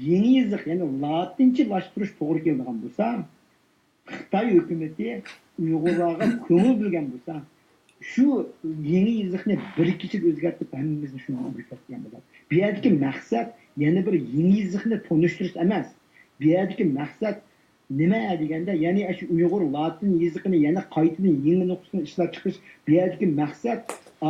yangi yiziq, ya'ni latinchalashtirish to'g'ri keladigan bo'lsa, Xitoy hukumati Uyg'urlarga ko'ngil bilgan bo'lsa, shu yangi yiziqni bir kechada o'zgartirib hammamizni shuni o'rgatgan bo'ladi. Bu yerdagi maqsad yana bir yangi yiziqni tanishtirish emas. Bu yerdagi maqsad nima deganda, ya'ni shu Uyg'ur Latin yezigini yana qaytadan yangi nuqsini ishlab chiqish bu yerdagi maqsad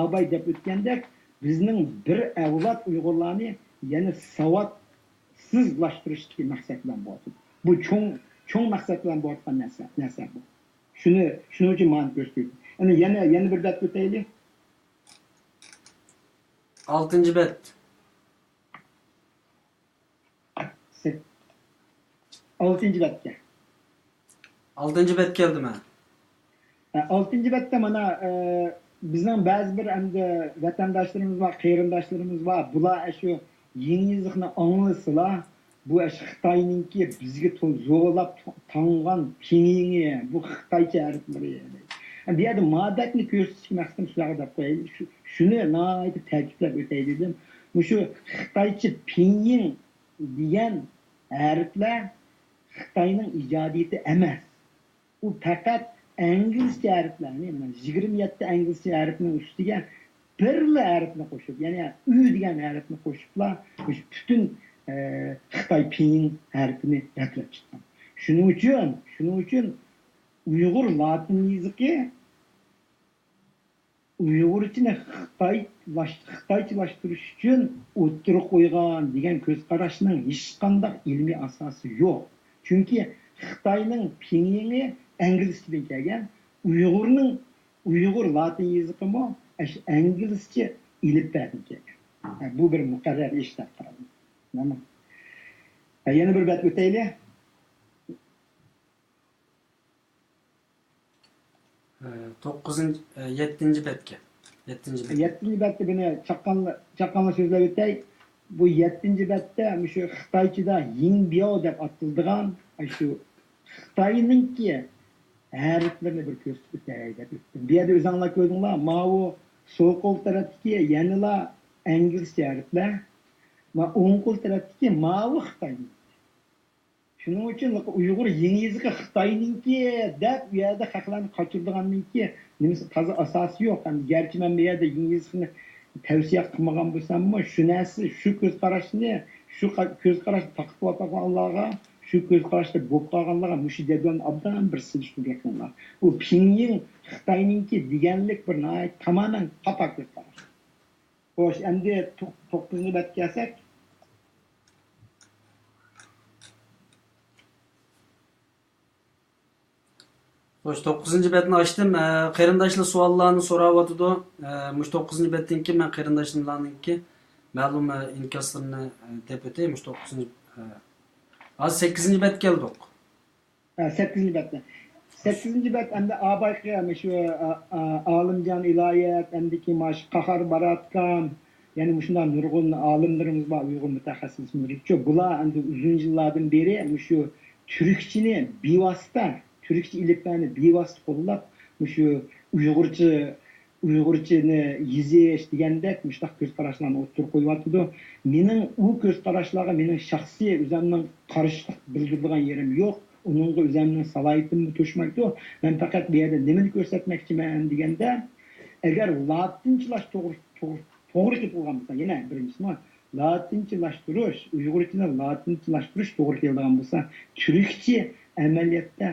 abay deb o'tgandek bizning bir avlod Uyg'urlarni yana savodsizlashtirishdagi maqsad bilan bo'ldi. Bu cho'ng maqsad bilan bo'layotgan narsa bu. Shuning uchun ma'ni ko'rsatdim. Endi yana bir bet o'taylik. 6-bet. 6-betga. 6-bet keldimi? 6-betda mana bizning ba'zi bir endi vatandoshlarimiz va qarindoshlarimiz va bular shu yangi yilni anglasizlar, bu Xitoyninki bizga zo'rlab tangan pinyi, bu Xitoycha harflari. Bu yerda modatni ko'rsatishga maqsadim shularga deb qo'yaylik. Shuni nihoyatda ta'kidlab o'tay dedim. Shu Xitoycha pinyin degan harflar Xitoyning ijodiyati emas. U faqat inglizcha harflarni, 27 inglizcha harfning ustiga birla harfni qo'shib, ya'ni u degan harfni qo'shiblar, butun Xitoy pinyin harfini yaklab chiqqan. Shuning uchun Uyg'ur Latin yezigi Uyg'urchani Xitoychalashtirish uchun o'ttirib qo'ygan degan ko'z qarashning hech qanday ilmiy asosi yo'q. Chunki Xitoyning pinyini inglizchadan kelgan, Uyg'ur Latin yezigi mo inglizcha ilibdan kelgan. Bu bir muqarrar ish deb qaradim. Mana. Yana bir bet o'taylik. 7-betga. 7-betda buni chaqqonla so'zlab o'tay. Bu 7-betda shu Xitoychada Yingbiao deb atiladigan shu Xitoyninki harflarini bir ko'rsatib o'tay deb. Bu yerda o'zinglar ko'rdinglar, ma'u so'l qo'l tarafdagi yanala inglizcha harflar va o'ng qo'l tarafdagi ma'u Xitoy. Shuning uchun Uyg'ur yangi yezigi Xitoyninki deb bu yerda xalqlarni qochirdiganninki nimasi toza asosi yo'q. Garchi men bu yerda yangi yezigini tavsiya qilmagan bo'lsam-mu, shu narsa, shu ko'z qarashni, shu ko'z qarashni taqib olganlarga, shu ko'z qarashda bo'lib qolganlarga mushi jadvalni obdan bir silishtirib qilganlar. Bu pinyin Xitoyninki deganlik bir tamoman xato ko'z qarash. Xo'sh, endi 9-betga kelsak, Xo'sh, 9-betni ochdim. Qarindoshlar savollarni so'rayotdi. Mush 9-betdan keyin men qarindoshlarninki ma'lum inkaslarini deb o'tay. Mush 9. Hozir 8-bet keldik. 8-betda. 8-bet endi abayga shu Olimjon Iloyat, endiki mash Qahar Baratkan, ya'ni shunday nurg'un olimlarimiz bor, Uyg'ur mutaxassislar. Bular endi uzun yillardan beri shu turkchini bevosita Türkçe iliplerini bevosita qo'llab, shu Uyg'urchani yezish degandek mushtaq ko'z qarashlarni o'ttirib qo'yyapti. Mening u ko'z qarashlarga mening shaxsiy o'zimning qarshilik bildirgan yerim yo'q. Uningga o'zimning salohiyatimni to'shmaydi. Men faqat bu yerda nimani ko'rsatmoqchiman deganda, agar latinchalashtirish to'g'ri kelgan bo'lsa, yana birinchisi latinchalashtirish, Uyg'urchani latinchalashtirish to'g'ri kelgan bo'lsa, turkcha amaliyotda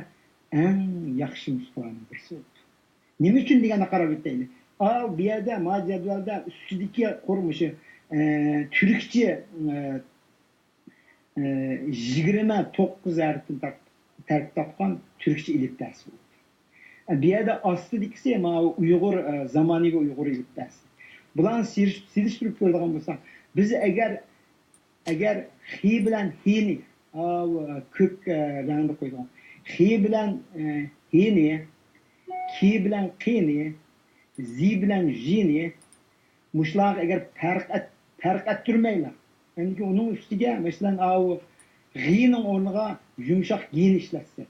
eng yaxshi mustafaning birisi. Nima uchun deganda qarab o'taylik. Bu yerda jadvalda ustidagi qurmishi turkcha 29 harfdan tarkib topgan turkcha ilibdasi. Bu yerda ostidagisi Uyg'ur zamonaviy Uyg'ur ilibdasi. Bularni silishtirib ko'radigan bo'lsak, biz agar xi bilan hini ko'k rangda qo'ygan, xi bilan hini, ki bilan qini, zi bilan jini mushlar agar farq ettirmaylar. Endi uning ustiga masalan g'ining o'rniga yumshoq gin ishlatsa,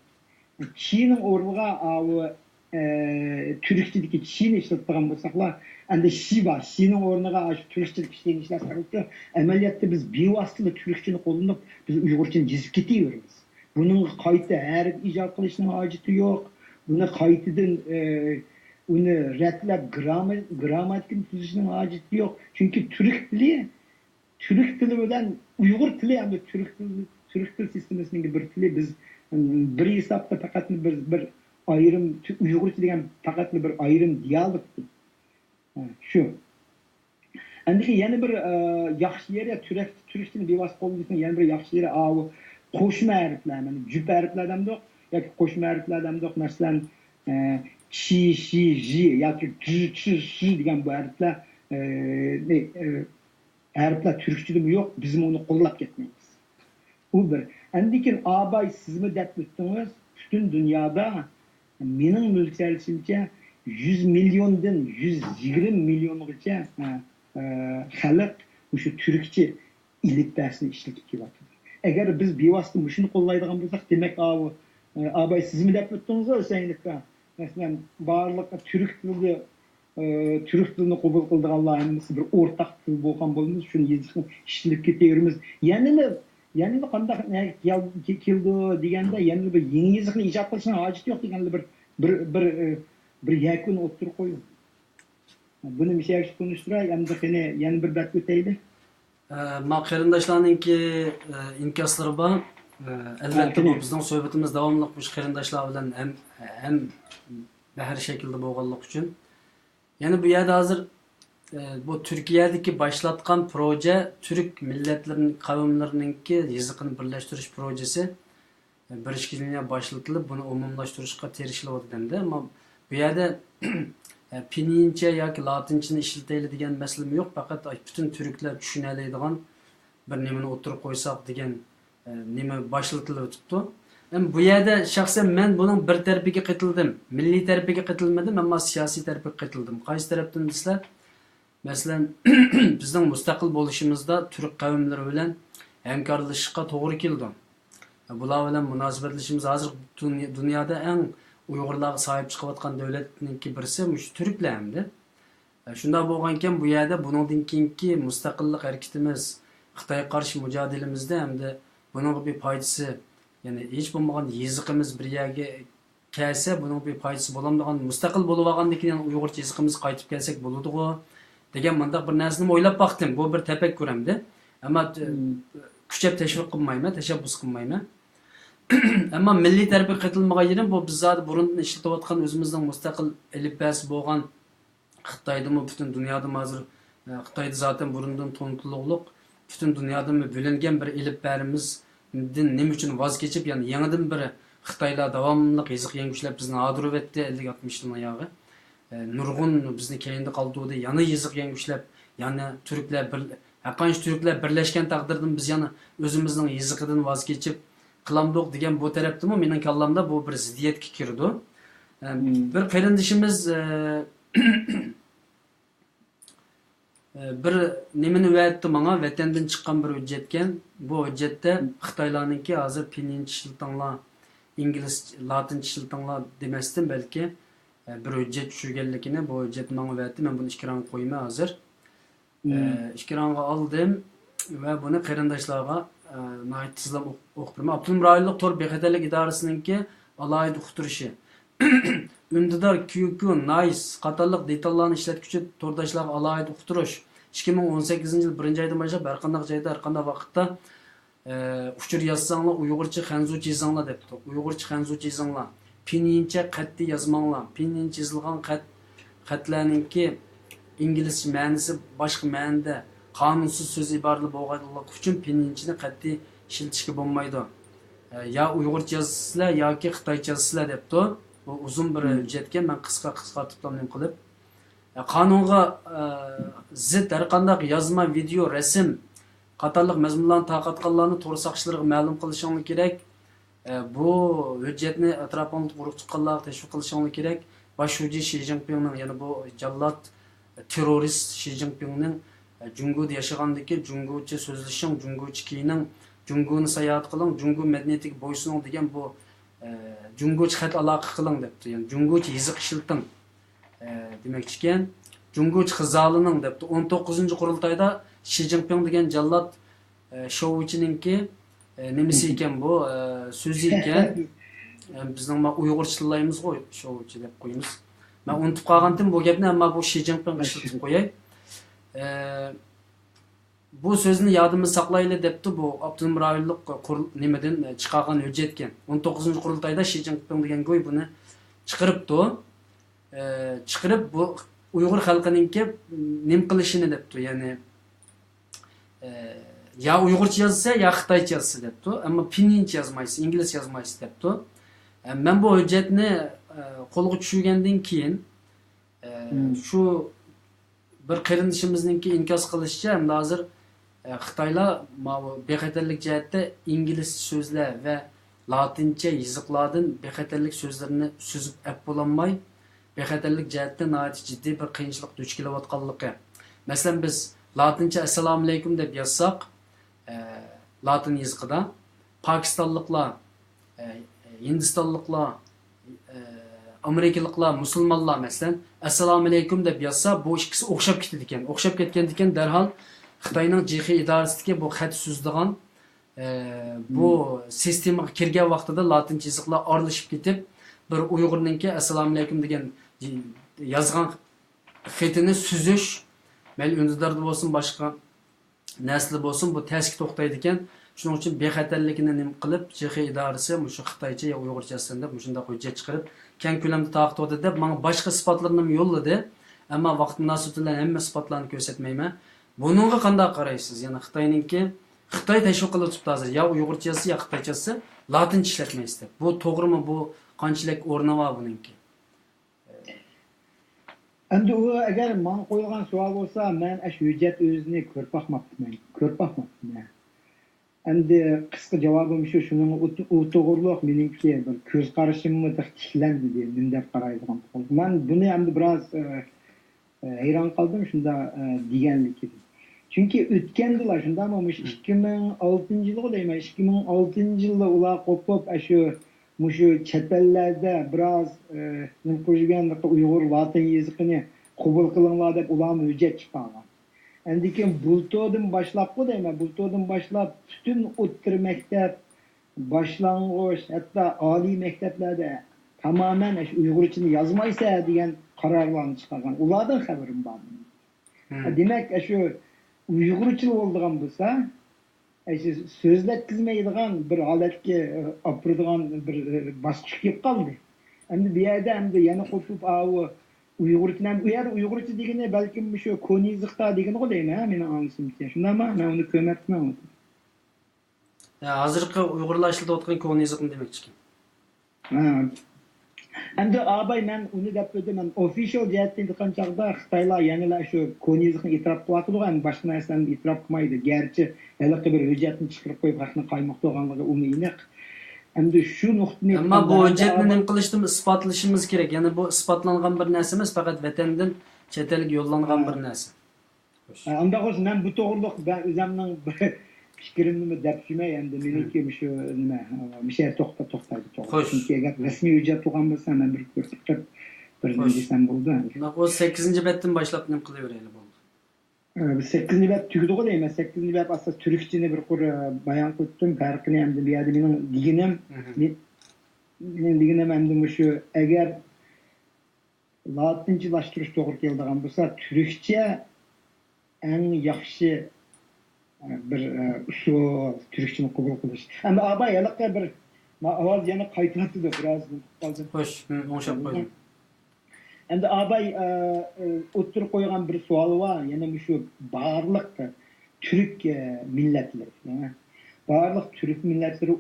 chining o'rniga turkchadagi chini ishlatgan bo'lsaqlar, endi shining o'rniga shu turkchadagi chini ishlatsak, amaliyotda biz bevosita turkchani qo'llanib, biz uyg'urchani yezib ketaveramiz. Buning qayta harf ijod qilishning hojati yo'q. Buni qaytadan uni ratlab grammatikani tuzishning hojati yo'q. Chunki turk tili bilan Uyg'ur tili hamda turk til sistemasining bir tili, biz bir hesapta fakat bir ayrım Uygurca degan fakat bir ayrım diyalekt. Şu. Endi yana bir yaxshi yeri Türkçeni bevosita qo'llanishning yana bir yaxshi yeri bu qo'shma harflar, mana jup harflardan yo'q yoki qo'shma harflardan yo'q. Masalan, chi, shi, ji yoki ji, chi, shi degan bu harflar harflar Türkçede yo'q, biz uni qo'llab ketmaymiz. U bir. Lekin abay sizmi deb o'tdingiz, butun dunyoda mening mo'ljalishimcha 100 milliondan 120 milliongacha xalq o'sha turkcha ilifbasini ishlatib kelyapti. Agar biz bevosita shuni qo'llaydigan bo'lsak, demak abay sizmi deb o'tdingiz o'saylikka. Masalan, barliq turk tilini qabul qildiganlar hammasi bir o'rtaq til bo'lgan bo'lsa, shuni yezishni ishlatib ketaveramiz. Yana qanday keldi deganda, yana bir yangi yezishni ijod qilishning hojati yo'q degan bir yakun o'tirib qo'ydi. Buni mishash konuşturay, endi qani yana bir bat o'taydi. Ma qarindoshlarningki inkaslari bor. Albatta bu bizning suhbatimiz davomli bu qarindoshlar bilan ham har shaklda bo'lganlik uchun. Yani bu yerda hozir bu Turkiyadagi boshlatgan proje Türk millatlarning qavmlarininki yiziqini birlashtirish projesi bir ishkilinga başlatilib, buni umumlashtirishga terishilyapti. Ammo bu yerda Pinince yoki latinchani ishlatayli degan masala yo'q, faqat butun turklar tushunadigan bir nimani o'tirib qo'ysak degan nima boshlatilib o'tibdi. Bu yerda shaxsan men buning bir tarafiga qaytildim. Milliy tarafiga qaytilmadim, ammo siyosiy tarafga qaytildim. Qaysi tarafdan desizlar? Masalan, bizning mustaqil bo'lishimizda turk qavmlari bilan hamkorlashishga to'g'ri keldi. Bular bilan munosabatlashishimiz hozir dunyoda eng Uyg'urlarga sahip chiqayotgan davlatninki birisi mush turklar hamda. Shunday bo'lgankan, bu yerda buningdan keyingi mustaqillik harakatimiz, Xitoyga qarshi mujodalamizda hamda buning bir foydasi, ya'ni hech bo'lmagan yiziqimiz bir yerga kelsa, buning bir foydasi bo'lamdigan, mustaqil bo'lib olgandan keyin Uyg'urcha yiziqimiz qaytib kelsak bo'ladi-ku degan mundaq bir narsani o'ylab baxtim. Bu bir tafakkur hamda. Ammo kuchab tashviq qilmayman, tashabbus qilmayman. Ammo milliy tarbiya qaytilmagan yerim bu biz zot burundan ishlatayotgan o'zimizning mustaqil elifbasi bo'lgan Xitoyda butun dunyoda hozir Xitoyda zaten burundan to'ntiliqliq butun dunyoda bo'lingan bir elifbarimizdan nima uchun voz kechib, ya'ni yangidan bir Xitoylar davomli yiziq yangilishlab bizni ag'dirib o'tdi 50-60 yildan oyog'i. Nurg'un bizni keyinda qoldirdi, yana yiziq yangilishlab, yana turklar haqqancha turklar birlashgan taqdirda biz yana o'zimizning yiziqidan voz kechib qilamdiq degan bu tarafdimi mening kallamda bu bir ziddiyatga kirdi. Bir qarindishimiz bir nimani va'tdi menga, vatandan chiqqan bir hujjatgan. Bu hujjatda Xitoylarningki hozir pininchi ishlatanglar, ingliz latincha ishlatanglar demasdan balki bir hujjat tushirganligini bu hujjat menga va'tdi. Men buni ishkiran qo'yman hozir. Ishkironga oldim va buni qarindoshlarga tizlab o'qib beraman. Abdulum rayonlik tor bexatarlik idorasininki alohida uqtirishi. Undidor QQ, NICE qatorliq detallarni ishlatuvchi to'rdoshlarga alohida uqtirish 2018-yil 1-oydan boshlab har qanday joyda, har qanday vaqtda uchur yozsanglar, Uyg'urcha, Xanzucha yozsanglar debdi. Uyg'urcha, Xanzucha yozsanglar. Pinincha qat'iy yozmanglar. Pinincha yozilgan xatlarninki inglizcha ma'nosi boshqa ma'noda qonunsiz so'z iboralar bo'lganligi uchun pininchini qat'iy ishlatishga bo'lmaydi. Ya Uyg'urcha yozsizlar yoki Xitoycha yozsizlar debdi. Bu uzun bir hujjatga men qisqa to'plamni qilib qonunga zid har qanday yozma, video, rasm qatorliq mazmunlarni taqatganlarni to'g'ri saqchilarga ma'lum qilishing kerak. Bu hujjatni atrofingizda guruh chiqqanlarga tashviq qilishing kerak. Bosh hujjat Shi Jinpingning, ya'ni bu jallod terrorist Shi Jinpingning Jungoda yashagandagi Jungocha so'zlashing, Jungocha kiyining, Jungoni sayohat qiling, Jungo madaniyatiga bo'ysuning degan bu Jungocha xat aloqa qiling debdi. Ya'ni Jungocha yiziq ishlating demoqchi ekan. Jungocha xizolining debdi. 19-qurultoyda Shi Jinping degan jallod shouchininki nimasi ekan bu so'zi ekan. Bizning Uyg'urcha tillaymiz qo'y, shouchi deb qo'yamiz. Men unutib qolgandim bu gapni, ammo bu Shi Jinping ishlatib qo'yay. bu sözünü yadımız saklayla depti bu Abdülhamid Ravillik nimeden çıkargan hüccetken. 19. kurultayda Xi Jinping degan goy bunu çıkarıptı. Çıkarıp bu Uyghur halkınınki nim kılışını depti. Yani ya Uygurca yazsa ya Xitaycha yazsa depti. Ama Pinyin yazmaysa, İngiliz yazmaysa depti. Ben bu hüccetni qo'lga tushirgandan keyin shu bir qarindishimizningki inkos qilishicha hamda hozir Xitoylar bexatarlik jihatda ingliz so'zlar va latincha yoziqlardan bexatarlik so'zlarini suzib ap bo'lolmay bexatarlik jihatda nihoyat jiddiy bir qiyinchilik duch kelayotganligi. Masalan biz latincha assalomu alaykum deb yozsak latin yoziqida Pokistonliklar Hindistonliklar, Amerikaliklar, musulmonlar masalan assalomu alaykum deb yozsa bu ikkisi o'xshab ketadi ekan. O'xshab ketgandan darhol Xitoyning jihi idorasidagi bu xat so'zdigan bu sistemaga kirgan vaqtida latincha yoziqlar aralashib ketib, bir Uyg'urninki assalomu alaykum degan yozgan xatini suzish, mayli undilarda bo'lsin, boshqa nasli bo'lsin, bu tasga to'xtaydi ekan. Shuning uchun bexatarlikni nim qilib, jihi idorasi shu Xitoycha yo Uyg'urchasini deb shunday hujjat chiqarib, keng ko'lamda taqdim deb menga boshqa sifatlarni yo'lladi. Ammo vaqt munosabati bilan hamma sifatlarni ko'rsatmayman. Buningga qanday qaraysiz? Ya'ni Xitoyninki Xitoy tashviq qilib turibdi hozir, yo Uyg'urchasi yo Xitoychasi latincha ishlatmaysiz. Bu to'g'rimi? Bu qanchalik o'rni bor buningki? Endi u agar men qo'yilgan savol bo'lsa, men shu hujjat o'zini ko'rib boqmabman. Endi qisqa javobim shu, shuning u to'g'riliq meningki bir ko'z qarashimni tiklandi deb qaraydigan. Men buni endi biroz hayron qoldim shunda deganligi. Chunki o'tgandilar shundami 2006-yilda deyman, 2006-yilda ular qo'pib shu chet ellarda biroz nima qo'yganlikda Uyg'ur latin yoziqini qabul qilinglar deb ularni hujjat chiqargan. Endi keyin bulto'dan boshlab deyman, bulto'dan boshlab butun o'rta maktab, boshlang'ich, hatto oliy maktablarda tamoman Uyg'urchani yozmaysa degan qarorlarni chiqargan. Ulardan xabarim bor. Demak, shu Uyg'urcha bo'lgan bo'lsa, so'zlatkizmaydigan bir holatga olib kiradigan bir bosqich kelib qoldi. Endi bu yerda yana qo'shib Uyg'urcha, u yer Uyg'urcha degani balkim shu koniziqda degani deyman, meni anglashimcha. Shundami? Men uni ko'rmayapman. Hozirgi Uyg'urlar ishlatayotgan koniziqni demoqchi. Endi abay men uni deb o'taman. Official jihatdan aytgan chog'da Xitoylar yanilar shu koniziqni e'tirof qilyapti-ku, boshqa narsani e'tirof qilmaydi. Garchi haliqi bir hujjatni chiqarib qo'yib haqni qaymoqda olganligi uni aniq. Endi shu nuqtani ammo bu hujjatni nim qilishni isbotlashimiz kerak. Ya'ni bu isbotlangan bir narsa emas, faqat vatandan chet elga yo'llangan bir narsa. Unda o'zi men bu to'g'riliq ben o'zimning fikrimni debshimay endi meniki shu nima misha to'xtaydi. Chunki agar rasmiy hujjat bo'lgan bo'lsa men bir ko'rsatib bir desam bo'ldi. O 8-betdan boshlab nim qilaveraylik bo'ldi. 8-bet tugdi deyman. 8-bet aslida turkchani bir qur bayon qildim. Farqini endi bu yerda mening deganim endi shu agar latinchalashirish to'g'ri keladigan bo'lsa, turkcha eng yaxshi bir usul turkchani qabul qilish. Ammo abay haliqqa bir ovoz yana qaytardi biroz qoldi. Xo'sh, o'shab qo'ydim. Endi abay o'ttirib qo'ygan bir savol bor, yana shu barliq turk millatlar, barliq turk millatlari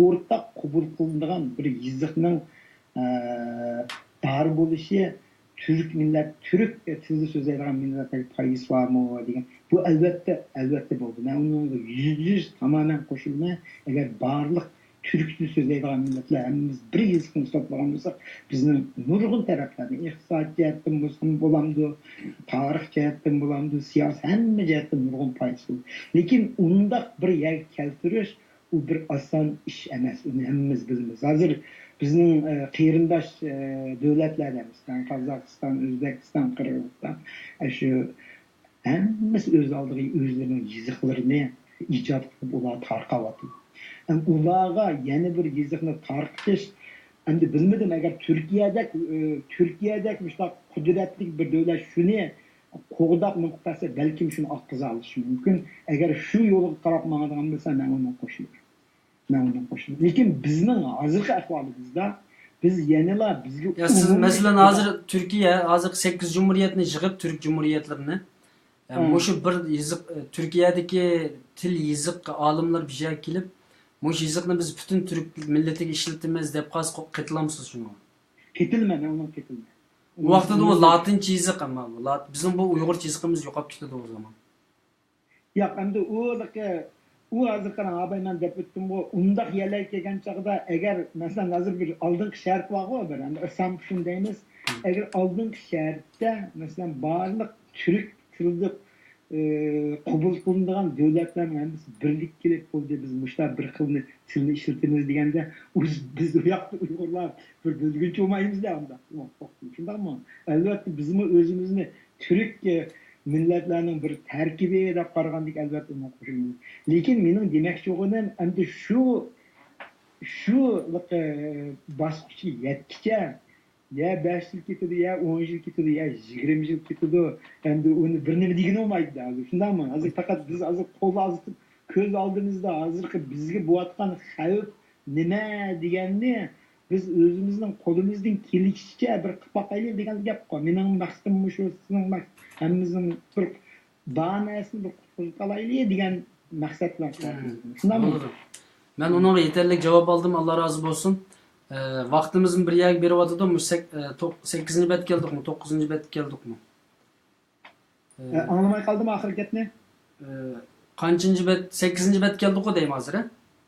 o'rtaq qabul qilinadigan bir yoziqning dar bo'lishi Türk millet, Türk tilini so'zlaydigan millatlarga foiz bormi degan. Bu albatta bo'ldi. Men unga %100 tamamen qo'shilman. Agar barliq Türk tilini so'zlaydigan millatlar hammamiz bir yoziqni hisoblagan bo'lsak, bizning nurg'un taraflardan, iqtisod jihatdan bo'lsin bo'lamdi, tarix jihatdan bo'lamdi, siyosiy hamma jihatdan nurg'un foiz bo'ldi. Lekin undaq bir yer keltirish u bir oson ish emas. Uni hammamiz bilamiz. Hozir bizning qeyrindosh davlatlarimiz, Qozog'iston, O'zbekiston, Qirg'iziston shu hammasi o'z oldiga o'zlarining yoziqlarini ijod qilib ular tarqatyapti. Ularga yana bir yoziqni tarqatish endi bilmadim agar Turkiyadek shunaqa qudratli bir davlat shuni qo'g'doq nuqtasi balkim shuni oqqiza olishi mumkin. Agar shu yo'lga qarab mangadigan bo'lsa, men undan qo'shilaman. Lekin bizning hozirgi ahvolimizda biz yanala bizga Ya siz mesela hazır Türkiye hazır 8 cumhuriyetini yığıp Türk cumhuriyetlerini şu bir yazık Türkiye'deki til yazık alimler bir şey kelip şu yazıkını biz bütün Türk milletiga işletimiz dep qaz qetilamsız şunu. ketilme, ben ondan ketilme. O vaqtda o Latince yazık ama bizim bu Uygurca yazıkımız yo'qolib ketadi o zaman. Yo'q, endi u hozir qarang, abay men deb o'tdim, bu undaq yerlarga kelgan chog'da agar masalan hozir bir oldingi shart bor-ku, bir endi assumption deymiz. Agar oldingi shartda masalan barliq turk tilida qabul qilinadigan davlatlarning hammasi birlik kelib bo'ldi, biz mushlar bir xil tilni ishlatamiz deganda biz u yoqda Uyg'urlar bir bo'lguncha olmaymiz-da unda. Shundaqmi? Albatta bizmi o'zimizni turk millatlarning bir tarkibi deb qaragandik, albatta uni qo'shilmaydi. Lekin mening demoqchi bo'lganim endi shu bosqichga yetkicha ya 5 yil ketadi, ya 10 yil ketadi, ya 20 yil ketadi. Endi uni bir nima degani olmaydi hozir. Shundaqmi? Hozir faqat biz hozir qo'lazib ko'z oldimizda hozirgi bizga bo'layotgan xavf nima deganni biz o'zimizning qo'limizdan kelishicha bir qilib boqaylik degan gap qo. Mening maqsadim shu, sizning maqsad hammamizning bir banasini bir qilib qolaylik degan maqsad bilan qilamiz. Shundaqmi? Ben ona yeterli cevap aldım. Allah razı olsun. Vaktimizin bir yer biri vardı mı? 8. bet geldik mi? 9. bet geldik mi? Anlamay kaldım ahir getni. Kaçıncı bet? 8. bet geldik o deyim hazır.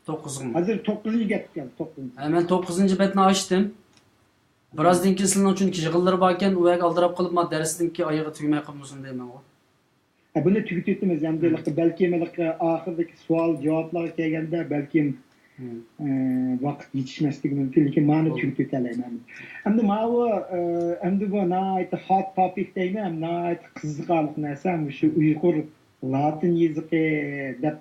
9 mu? Hazır 9. get geldi. 9. Hemen 9. betini açtım. Biraz dinkesilin için ki yığılları bakken uyak aldırıp kalıp ma dersin ki ayağı tüymeye kalmasın deyim ben o. Bunu tüketimiz yani belki ahirdeki sual cevaplar gelgende belki vakit yetişmezlik mümkün. Lekin mani tüketelim. Endi bu nait hot topic deymi, nait qiziqarli narsa shu Uyg'ur Latin yazıqı deb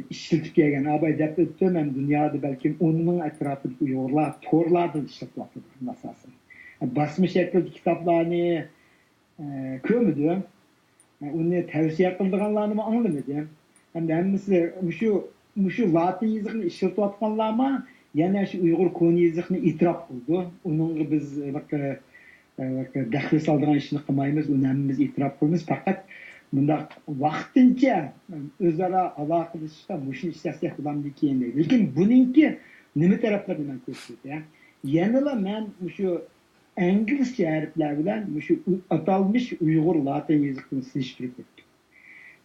işletip kelgan. Abay deb o'tdim, ham dunyoda balki 10 ming atrofidagi Uyg'urlar to'rlarda ishlatmoqda asosan. Basma shaklda kitoblarni ko'rmadim. Uni tavsiya qilganlarni anglamadim. Hammasi shu Latin yazıqını ishlatayotganlarmi yana shu Uyg'ur koni yazıqını e'tirof qildi. Uningga biz daxl soladigan ishni qilmaymiz, uni hammamiz e'tirof qilamiz. Faqat bunda vaqtincha o'zaro aloqalashishda mushuni ishlasak bo'ladimi keyin. Lekin buningki nima taraflardan men ko'rsatdim. Yanala men shu inglizcha harflar bilan shu atalmış Uyg'ur Latin yazıqini silishtirib ketdim.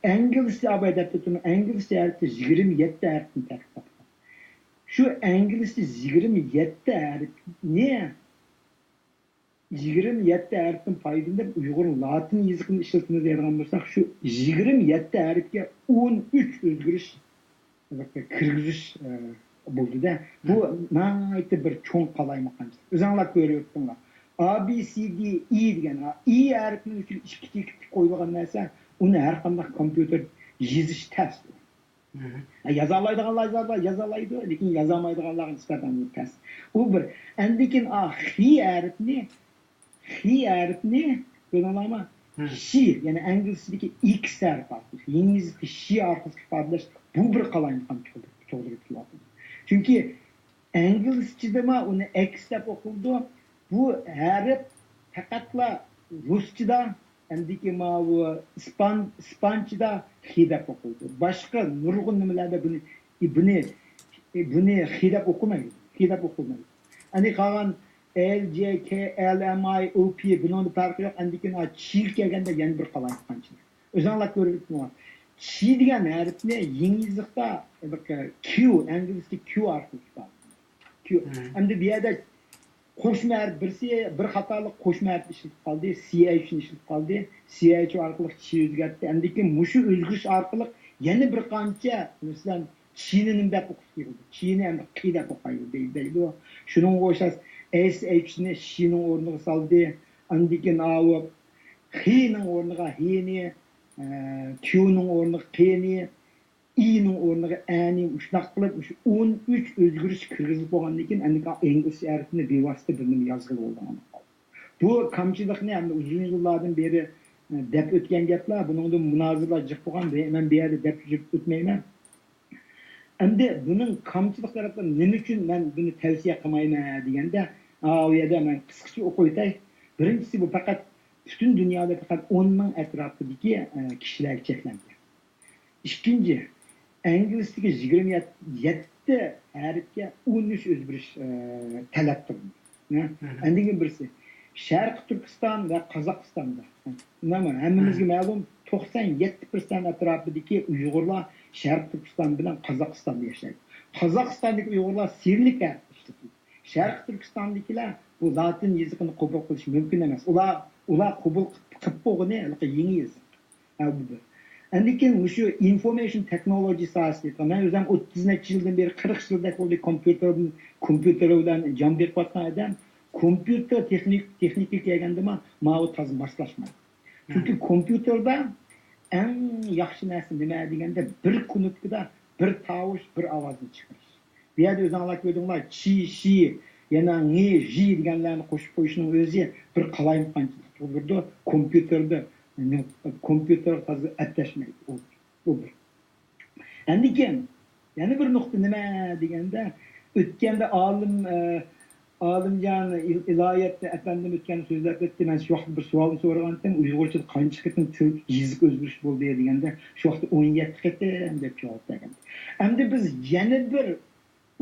İngilizce abaydatı İngilizce harfi 27 harfini tarqab. Şu İngilizce 27 harf ne? 27 harfin paydında Uyg'ur Latin yazıqını ishlatimiz deydigan bo'lsak, şu 27 harfga 13 o'zgarish kirgizish bo'ldi-da. Bu nayta bir cho'ng qalaymaqan. O'zinglar ko'ryapsizlar. A, B, C, D, E degan E harfini uchun ikki qo'yilgan narsa uni har qanday kompyuter yezish test. Yazalaydiganlar yazalaydi, lekin yazamaydiganlar nisbatan test. U bir. Endikin hi harfni ko'ramanmi? Shi, ya'ni inglizchadagi X harfi. İngilizce shi harfi ifodalash bu bir qalaydigan to'g'ri. Chunki inglizchada uni X deb o'qildi. Bu harf faqatla ruschada endiki bu İspançada hidap okuldu. Başka nurgun nimelerde bunu hidap okumaydı. Hani kalan L, J, K, L, M, I, O, P bunun farkı yok. Endiki çil gelgende yeni bir kalan yapancı. Özellikle görülük mü var? Çi diyen harf ne? İngilizce'de Q, İngilizce Q harfi var. Q. Hem de bir yerde qo'shma harf bir xatolik qo'shma harf ishlatib qoldi, CH ni ishlatib qoldi. CH orqali chi o'zgartdi. Endi keyin mushu o'zgarish orqali yana bir qancha masalan chini nima deb o'qish kerak. Chini ham qi deb o'qiydi deydi. Shuning o'xshash SH ni shining o'rniga soldi. Endi keyin xi ning o'rniga hi ni, Q ning o'rniga qi ni, İ'nin o'rniga A'ni shunaq qilib 13 o'zgarish kirgizib bo'lgandan keyin ingliz harfini bevosita bir nima yozg'ili bo'lgan. Bu kamchilikni ham uzun yillardan beri deb o'tgan gaplar, buningdan munozaralar jiq bo'lgan, men bu yerda deb o'tmayman. Endi buning kamchilik taraflari nima uchun men buni tavsiya qilmayman deganda, u yerda men qisqacha o'qib o'tay. Birinchisi bu faqat butun dunyoda faqat 10 ming atrofidagi kishilarga cheklangan. Ikkinchi, inglizcagi 27 harfga 13 o'zgarish talab qilindi. Endi birisi Sharq Turkiston va Qozog'istonda. Nima? Hammamizga ma'lum 97% atrofidagi Uyg'urlar Sharq Turkiston bilan Qozog'istonda yashaydi. Qozog'istondagi Uyg'urlar sirlik ishlaydi. Sharq Turkistondagilar bu latin yozig'ini qabul qilish mumkin emas. Ular qabul qilib qo'ygani yangi yoziq. Endi keyin shu information technology sohasida men o'zim 30 yildan beri 40 yilda kompyuter bilan jon berib qatgan odam, kompyuter texnika kelganda men to'g'ri moslashmayman. Chunki kompyuterda eng yaxshi narsa nima deganda bir knopkada bir tovush, bir ovozni chiqarish. Bu yerda o'zinglar ko'rdinglar, chi, shi, yana ni, ji deganlarni qo'shib qo'yishning o'zi bir qalayimqanchilik bo'ldi kompyuterda. Kompyuter hozir attashmaydi. Bu bir. Endi keyin yana bir nuqta nima deganda, o'tganda olimjon iloyatda efendim o'tgan so'zlar o'tdi. Men shu vaqt bir savol so'ragandim, Uyg'urchada qancha qitim til yoziq o'zgarish bo'ldi deganda, shu vaqt 17 qitim deb javob bergan. Endi biz yana bir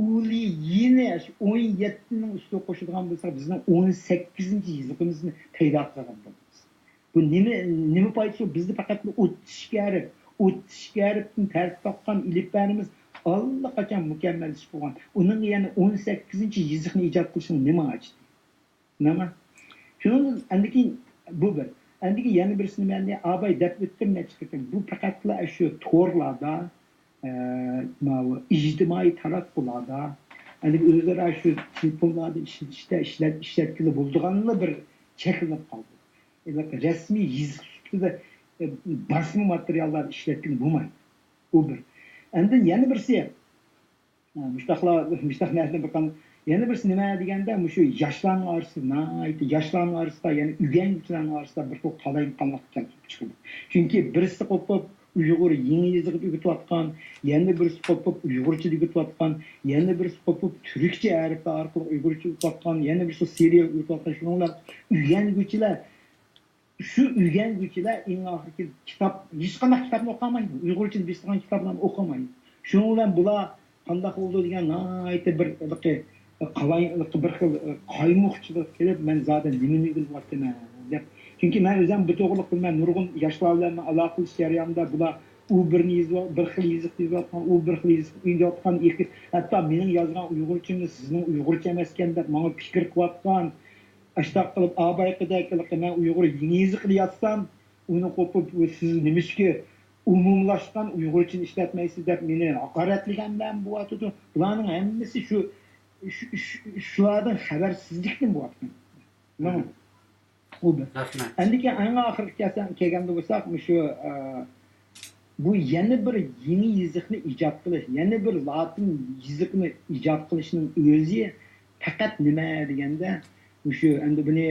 uli yeni 17 ning ustiga qo'shadigan bo'lsak, bizning 18-yoziqimizni paydo qilgan bo'lamiz. Bu nima foydasi? Bizda faqat 30 harfdan tartib topgan iliblarimiz allaqachon mukammallashib bo'lgan. Uning yana 18-yoziqni ijod qilishning nima hojati? Nima? Shuning andiki bu bir. Andiki yana birisi nimani abay deb o'tdim chiqdim. Bu faqat shu to'rlarda, ijtimoiy taraflarda, andiki o'zlari shu telefonlarda ishlatishda bo'lganini bir cheklanib qoldi. Resmi yoziq ustida basma materiallar ishlatgan bo'lmaydi. Bu bir. Endi yana birisi mushtaqlardan bir yana birisi nima deganda, shu yoshlarning orasida, ya'ni uyganchilarning orasida bir xil qalayimqonlik kelib chiqdi. Chunki birisi qo'pib Uyg'ur yangi yoziq o'rgatayotgan, yana birisi qo'pib Uyg'urcha o'rgatayotgan, yana birisi qo'pib turkcha harflar orqali Uyg'urcha o'rgatayotgan, yana birisi serial o'rgatayotgan. Shuninglar uyganchilar shu uyganchilar eng oxirgi kitob, hech qanday kitobni o'qimaydi. Uyg'urcha bilgan kitoblarni o'qimaydi. Shuning bilan bular qanday bo'ldi degan bir bir xil qaymoqchilik kelib, men zaten nimani bilyapman deb. Chunki men o'zim bu to'g'riliq bilman, nurg'un yoshlar bilan aloqalash jarayonida bular u bir xil yoziq yozayotgan, u bir xil yoziq yozayotgan, hatto mening yozgan Uyg'urchimni sizning Uyg'urcha emas ekan deb menga fikr qilayotgan. Ashtaq qilib abayqidek men Uyg'ur yangi yoziqni yozsam, uni qo'pib siz nimishki umumlashgan Uyg'urchani ishlatmaysiz deb meni haqoratlagandan bo'yatdi. Bularning hammasi shulardan xabarsizlikdan bo'yatdi. Nima? Bu bir. Endi eng oxirgi kelganda bo'lsak, shu bu yana bir yangi yoziqni ijod qilish, yana bir latin yoziqni ijod qilishning o'zi faqat nima deganda, shu endi buni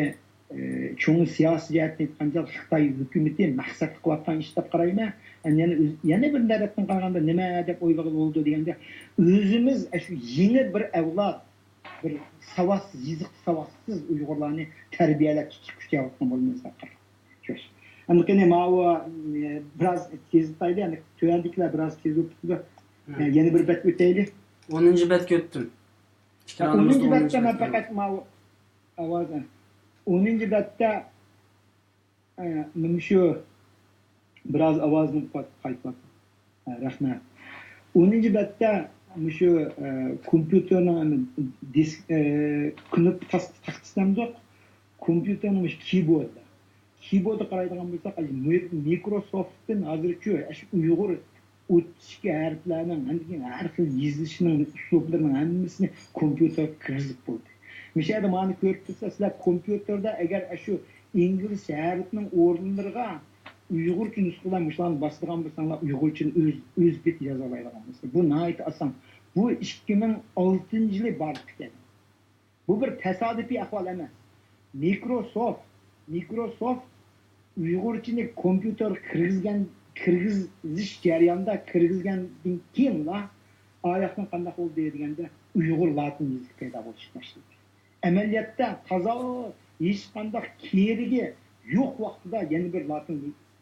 cho'ng siyosiy jihatdan qancha Xitoy hukumati maqsad qilayotgan ish deb qarayman. Yana bir tarafdan qaraganda nima deb o'ylagan bo'ldi deganda, o'zimiz shu yangi bir avlod, bir savotsiz, savotsiz Uyg'urlarni tarbiyalab chiqishayotgan bo'lmasa qarang. Endi qani biroz tezlaydi, endi to'yandikilar biroz tez o'tdi. Yana bir bet o'taylik. 10-betga o'tdim. 10-betda men faqat avozdan 10-betda shu biroz ovozni qaytib. Rahmat. 10-betda shu kompyuterning disk knop taxtasida kompyuterning keyboardda. Keyboardga qaraydigan bo'lsak, Microsoft'dan hozircha shu Uyg'ur 32 harflarning, har xil yozishning uslublarining hammasini kompyuterga kirgizib bo'ldi. Mishada mani ko'rib tursa, sizlar kompyuterda agar shu ingliz harfining o'rnlariga Uyg'urcha nusxalar mushlarni bosadigan bo'lsanglar, Uyg'urchani o'zbek yoza oladigan bo'lsa, bu nihoyat oson. Bu 2006-yil borib ketdi. Bu bir tasodifiy ahvol emas. Microsoft Uyg'urchani kompyuter kirgizish jarayonida kirgizgandan keyinla oyoqdan qanday bo'ldi deganda Uyg'ur latin yo'li paydo bo'lishi boshladi. Amaliyotda toza hech qanday kerigi yo'q vaqtida yana bir latin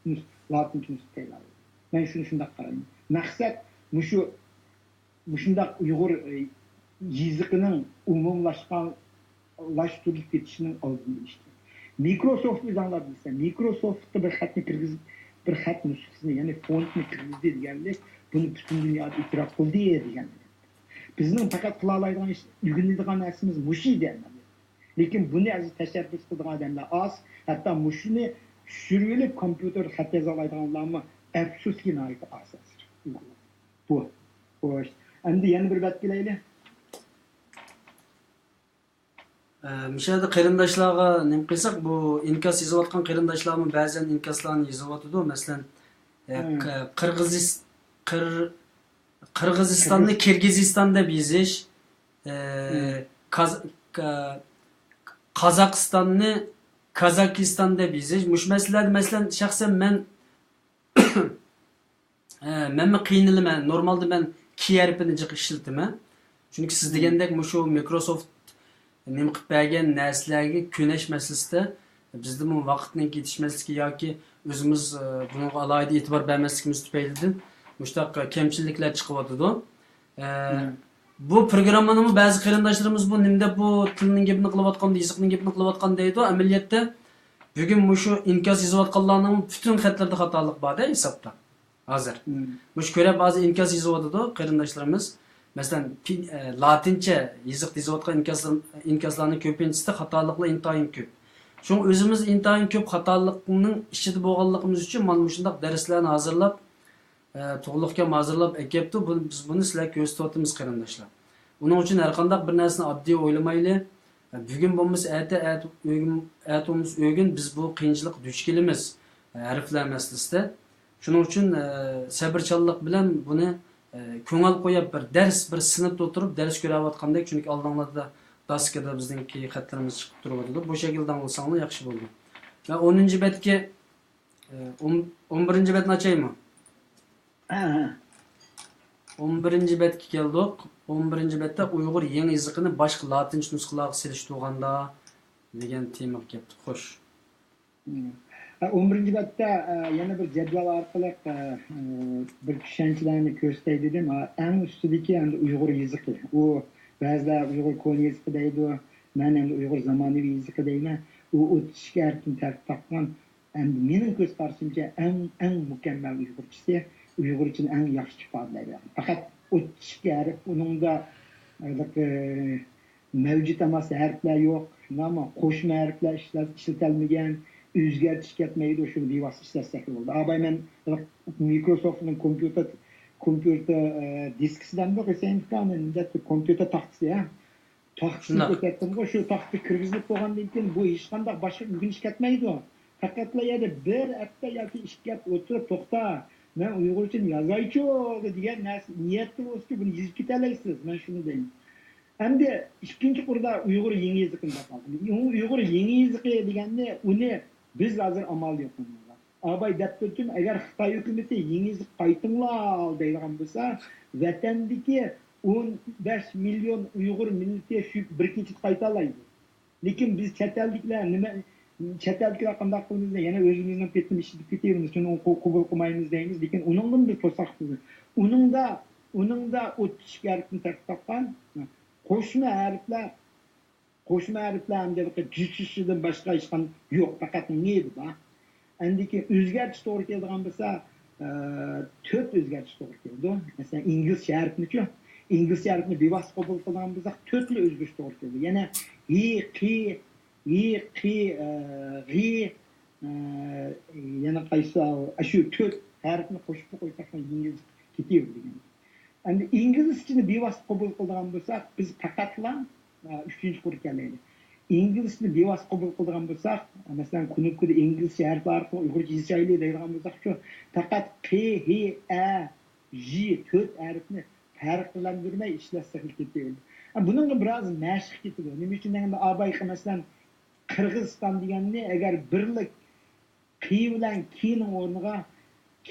nusxa paydo bo'ldi. Men shunday qarayman. Maqsad shundaq Uyg'ur yoziqining umumlashtirilib ketishining oldini olishdi. Microsoft o'zinglar bilsa, Microsoft'da bir xatni kirgizib, bir xat nusxasini, ya'ni fontni kirgizdi degandek, buni butun dunyoda e'tirof qildi degan. Bizning faqat qila oladigan ish, o'rganadigan narsamiz mushi deyman. Lekin buni aziz tashabbus qiladigan odamlar oz, hatto mushini tushirib kompyuter xat yoza oladiganlarmi afsuski noyta asos. Bu. Xo'sh. Endi yana bir bat kelaylik. Mishada qarindoshlarga nim qilsak, bu inkas yozayotgan qarindoshlarimiz ba'zan inkaslarni yozyotdi. Masalan, Qirg'izistonni Kirgiziston deb yozish, Qozog'istonni Kazakistan deb yozish. Mush masalalar masalan shaxsan men qiynalaman. Normalda men ki harfini jiq ishlataman. Chunki siz degandek shu Microsoft nima qilib bergan narsalarga ko'nash masalasida bizda bu vaqtning ketishmasligi yoki o'zimiz bunga alohida e'tibor bermasligimiz tufaylidan mushtaq kamchiliklar chiqyotdi. Bu programmani ba'zi qarindoshlarimiz bu nimda bu tilning gapini qilayotganda, yoziqning gapini qilayotganda deydi. Amaliyotda bugun shu inkas yozayotganlarning butun xatlarda xatolik bor-da hisobda. Hozir. Mush ko'rib ba'zi inkas yozyotdi qarindoshlarimiz. Masalan, latincha yoziq yozayotgan inkaslarning ko'pinchisi xatoliklar intayin ko'p. Shuning o'zimiz intayin ko'p xatolikning ichida bo'lganligimiz uchun mana shunday darslarni hozirlab, to'g'rilikka hozirlab ekibdi. Biz buni sizlarga ko'rsatyapmiz qarindoshlar. Uning uchun har qanday bir narsani oddiy o'ylamayli. Bugun bo'lmasa atimiz o'gin biz bu qiyinchilik duch kelamiz harflar masalasida. Shuning uchun sabrchanlik bilan buni ko'ngil qo'yib bir sinfda o'tirib dars ko'rayotgandek, chunki oldinglarda daskada bizningki xatlarimiz chiqib turibdi. Bu shaklda olsanglar yaxshi bo'ldi. Va 10-betga 11-betni ochaymi? 11-betga keldik. 11-betda Uyg'ur yangi yoziqini boshqa latincha nusxalarga selishtirganda degan tema kelibdi. Xo'sh. 11-betda yana bir jadval orqali bir tushunchalarni ko'rsatay dedim. Eng ustidagi endi Uyg'ur yoziqi. U ba'zilar Uyg'ur qo'l yoziqi deydi, men endi Uyg'ur zamonaviy yoziqi deyman. U o'tishga erkin tartib topgan. Endi mening ko'z qarashimcha eng mukammal Uyg'urchasi, Uyg'urchani eng yaxshi ifodalaydi. Faqat o'tishga harf uningda mavjud emas harflar yo'q, shunami qo'shma harflar ishlatilmagan. O'zgartish ketmaydi, shuni bevosita ishlasak bo'ldi. Men Microsoftning kompyuter diskisidan qo'ysangiz, kompyuter taxtasi, taxtini ko'rsatdim, shu taxtga kirgizib qo'ygandan keyin bu hech qanday boshqa o'rganish ketmaydi. Faqatla yana bir hafta yoki 2 hafta o'tirib to'xta, men Uyg'urchani yozaychi degan narsa niyatda bo'lsa, buni yozib ketalaysiz. Men shuni deyman. Endi ikkinchi qurda Uyg'ur yangi yoziqini topdim. Uyg'ur yangi yoziqi deganda uni biz hozir amal yo'qmiz. Abay deb turdim, agar Xitoy hukumati yangi yoziq qaytinglar deydigan bo'lsa, vatandagi 15 million Uyg'ur millati shu bir kechada qayta oladi. Lekin biz chet elliklar nima chet elliklar qanday qilamiz, yana o'zimizning petni ishib ketamiz, shuni qabul qilmaymiz deymiz, lekin uningdan biz to'saqmiz. Uningda o'tish harfini taqtab qo'shma harflar hamda jishishidan boshqa hech qanday yo'q, faqat neydi bor. Endiki o'zgartish to'g'ri keladigan bo'lsa, 4 o'zgartish to'g'ri keldi. Masalan, inglizcha harfni-ku, inglizcha harfni bevosita qabul qilgan bo'lsak, 4 ta o'zgartish to'g'ri keldi. Yana yana qaysi shu 4 harfni qo'shib qo'ysak, ingliz ketaverdi degan. Endi inglizchani bevosita qabul qilgan bo'lsak, biz faqatla 3-qur keladi. İngilizce bevas qabul qilgan bo'lsak, masalan, kunukda inglizcha harf orqali Uyg'urcha yozayli deydigan bo'lsak, shu faqat Q, H, A, J 4 harfni farqlantirmay ishlasak ketadi. Buningga biroz mashq ketadi. Nima uchun deganda Abay masalan Qirg'iziston deganni agar birlik qi bilan kining o'rniga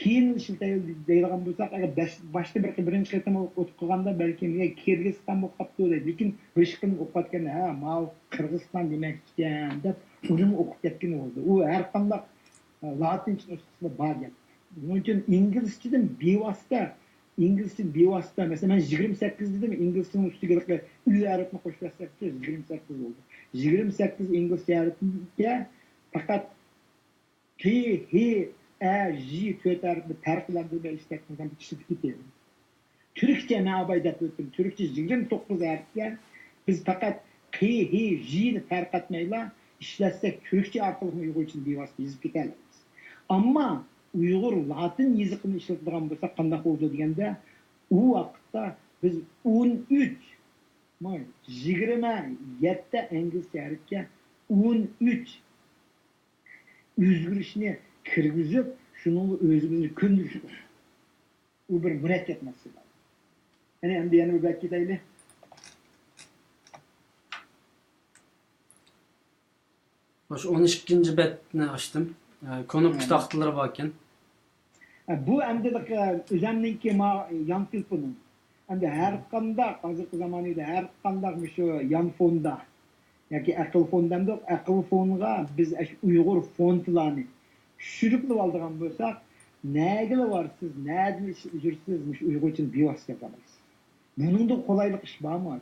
keyin ishlatadigan bo'lsak, agar boshda birinchi qatam o'qiganda balki men Kirgiziston bo'lib qolibdi deydi. Lekin boshqa o'qiyotganda, ha, mal Qirg'iziston demak ekan deb uni o'qib ketgan bo'ldi. U har qanday latincha nusxasida bor gap. Buning uchun inglizchadan bevosita, masalan, men 28 dedim, inglizchaning ustiga u harfni qo'shib bersak, 28 bo'ldi. 28 inglizcha harfga faqat P, H, J to'rt harfni farqlantirib ishlatgan ishlatib ketadi. Türkçe ne abaydat ötüm. Türkçe 29 harfga biz faqat P, H, J'ni farq etmeyla işletsek Türkçe arqılı Uyghur için bevosita yazıp ketamiz. Ama Uyghur Latin yazıqını işletadigan bo'lsa qanday bo'ldi deganda, u vaqtda biz 13 27 inglizcha harfga 13 o'zgarishni kirgizib, shuni o'zimizni ko'ndirishdik. U bir murakkab masala. Endi yana bir bet ketaylik. Hoş 12. betni açtım. Konuk taxtaları var ekan. Bu emdilik o'zimniki yan telefonim. Endi har qanday hozirgi zamonda har qanday shu yan fonda yoki aql fondamda aql fonga biz Uyg'ur fontlarni tushirib oladigan bo'lsak, nega varsiz, nega yursiz Uyg'ur uchun bevosita yapamiz. Bunun da kolaylık iş var mı?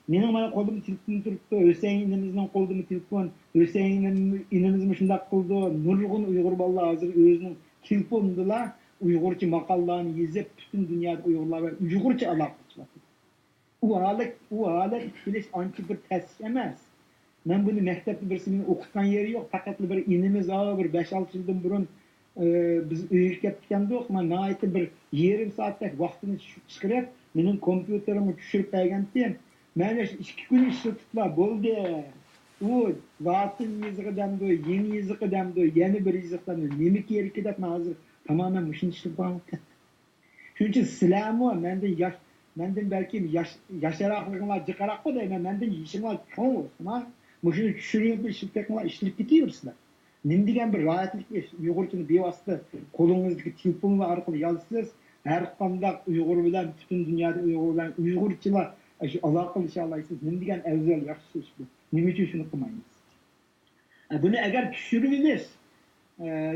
Benim bana kolum telefon turuptu, Hüseyin'imizden kolum telefon, Hüseyin'imizin şundak koldu, nurgun Uygur vallahi hazır özünün telefonundalar, Uygurca makallarını yazıp bütün dünyada Uygurlar ve Uygurca alakalı. O alet biliş anki bir tesis emez. Ben bunu mektepli birisinin okutan yeri yok, fakat bir inimiz ağır, 5-6 yıldan burun biz uyup ketganda yo'q, men nayt bir yarım saatlik vaqtini chiqarib, mening kompyuterimni tushirib qo'ygandim. Mana 2 kun ishlatiblar, bo'ldi. U latin yoziqidan-da, yeni yoziqidan-da, yana bir yoziqdan nima kerak deb hozir tamamen mushuni ishlatib qo'yibdi. Shuning uchun sizlarmi mendan balki yasharoqliginglar jiqaroq deyman, mendan yishinglar cho'ng bo'lsin. Mushuni tushirib ishlatib ketaversizlar. Nim degan bir rahatlik Uyg'urchani bevosita qo'lingizdagi telefonlar orqali yozasiz. Har qanday Uyg'ur bilan butun dunyoda Uyg'ur bilan Uyg'urchalar aloqalasha olasiz. Nim degan afzal yaxshi ish bu. Nima uchun shuni qilmaymiz? Buni agar tushirimiz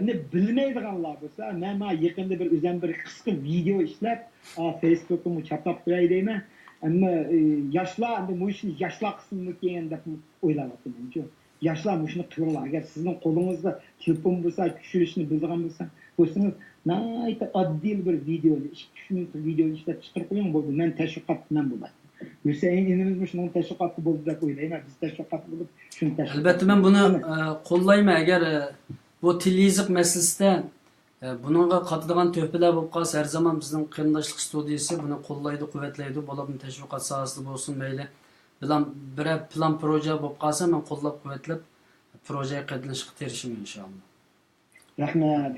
ne bilmaydiganlar bo'lsa, men yaqinda bir o'zim bir qisqa video ishlab Facebook'imga chaplab qo'yay deyman. Ammo yoshlar endi mushni yoshlar qismini kelgan deb o'ylayapman. Yaşlar şunu kırırlar. Eğer sizin kolunuzda telefon bulsa, düşürüşünü bildiğin bulsanız, nayta adil bir video, şunun video işte çıkır koyun buldu. Ben teşvikatından bulayım. Hüseyin inimiz şunun teşvikatı buldu da koyulayım. Biz teşvikatı bulup şunu teşvikatı. Elbette ben bunu kollayım. Eğer bu tilizlik meselesinde bununla katılan töhfeler bulup kalsa her zaman bizim kıyındaşlık studiyası bunu kollaydı, kuvvetleydi. Bunu teşvikat sahasında olsun böyle. Bir plan proje bo'lib qolsa, men qo'llab quvvatlab projeye qatnashishga tirishim inshaalloh. Rahmat.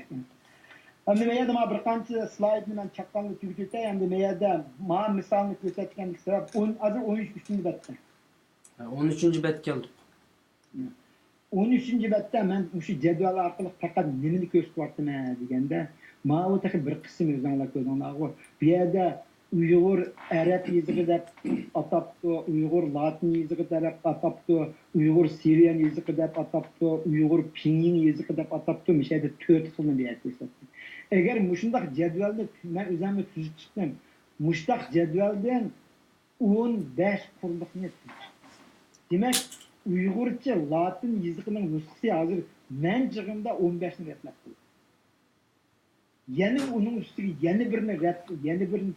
Endi men yerda bir qancha slaydni men chaqqanni tugatay, endi men yerda men misolni ko'rsatganlik sabab 13-betda. 13-bet keldik. 13-betda men shu jadval orqali faqat nimani ko'rsatyapman deganda, men u taqa bir qism o'zinglar ko'rdinglar. Bu yerda Uyghur Arap yazığı deb ataptı, Uyghur Latin yazığı deb ataptı, Uyghur Siriyan yazığı deb ataptı, Uyghur Pinyin yazığı deb ataptı. Mesela 4 xilni berib ko'rsatdi. Agar mushundaq jadvalni men o'zimni tuzib chiqdim, mushundaq jadvaldan 15 qurliqni demak, Uyg'urcha Latin yazıqning nusxasi hozir men jig'imda 15 ni retlab qo'ydim. Yana onun üstüne yeni birini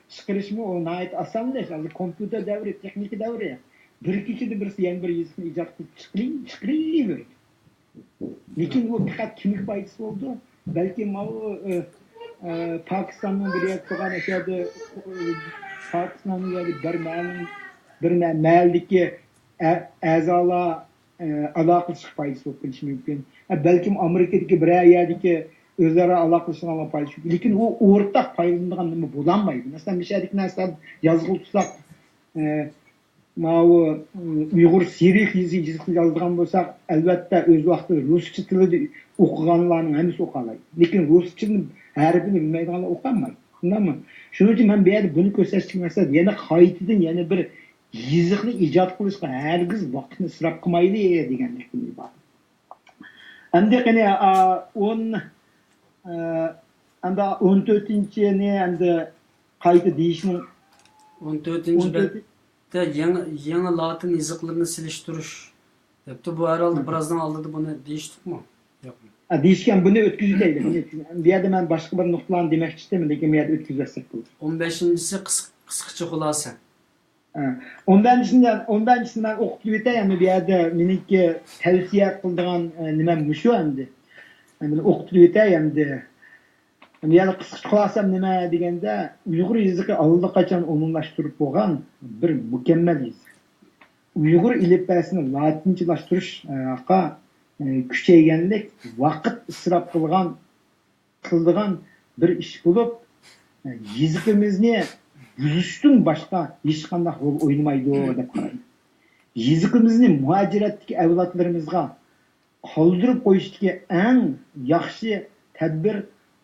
çıkarışımı o nait asanlaş. Yani kompüter devri, teknik devri. Bir kişi de birisi yeni bir yazısını icat edip çıkarıyor. Lakin o fakat kimlik bayisi oldu. Belki Pakistan'ın bir yer tuğan eşyada Pakistan'ın yeri bir mealdeki azala alakışık bayisi oldu mümkün. Belki Amerika'daki bir yerdeki özara alaklaşılan paylaşıyor. Lakin o ortak paylaşımdan nima bo'lanmaydi. Mesela bir şeylik narsa yazılı tutsak Mao Uyghur Sirih yazıqını aldığan bolsak, elbette öz vaqtida Rusça tilida o'qiganlarning hammasi o'qalaydi. Lekin Rusçanın harfini bilmaydiganlar o'qimaydi. Shundaymi? Shuning uchun men bu yerda buni ko'rsatishga maqsad yana qaytadan yana bir yazıqni ijod qilishga hargiz vaqtni isrof qilmayli degandek bor. Endi qani 14-ni endi qayta deyishning 14. bette yangi Latin yazıqlarını siliştirish debdi. Bu herhalde birazdan aldı bunu değiştik mi? Yok mu? Deyishgan buni o'tkazaylik. Bu yerda men boshqa bir nuqtalarni demoqchi edim, lekin bu yerda o'tkazsak bo'ladi. 15'incisi qisqacha xulosa. Ondan ben o'qib o'taymi bu yerda meniki tavsiya qiladigan nimam shu endi. Men o'qib o'tay endi. Yani qisqacha xulosam nima deganda, Uyg'ur yazıqı allaqachon umumlashtirib bo'lgan bir mukammal yazık. Uyg'ur alifbasini latinchalashtirish kuchayganlik vaqt isrof qildigan bir ish bo'lib, yazıqimizni buzishdan boshqa hech qanday rol o'ynamaydi deb qarayman. Yazıqimizni muajiratdagi avlodlarimizga qoldirib qo'yishdagi eng yaxshi tadbir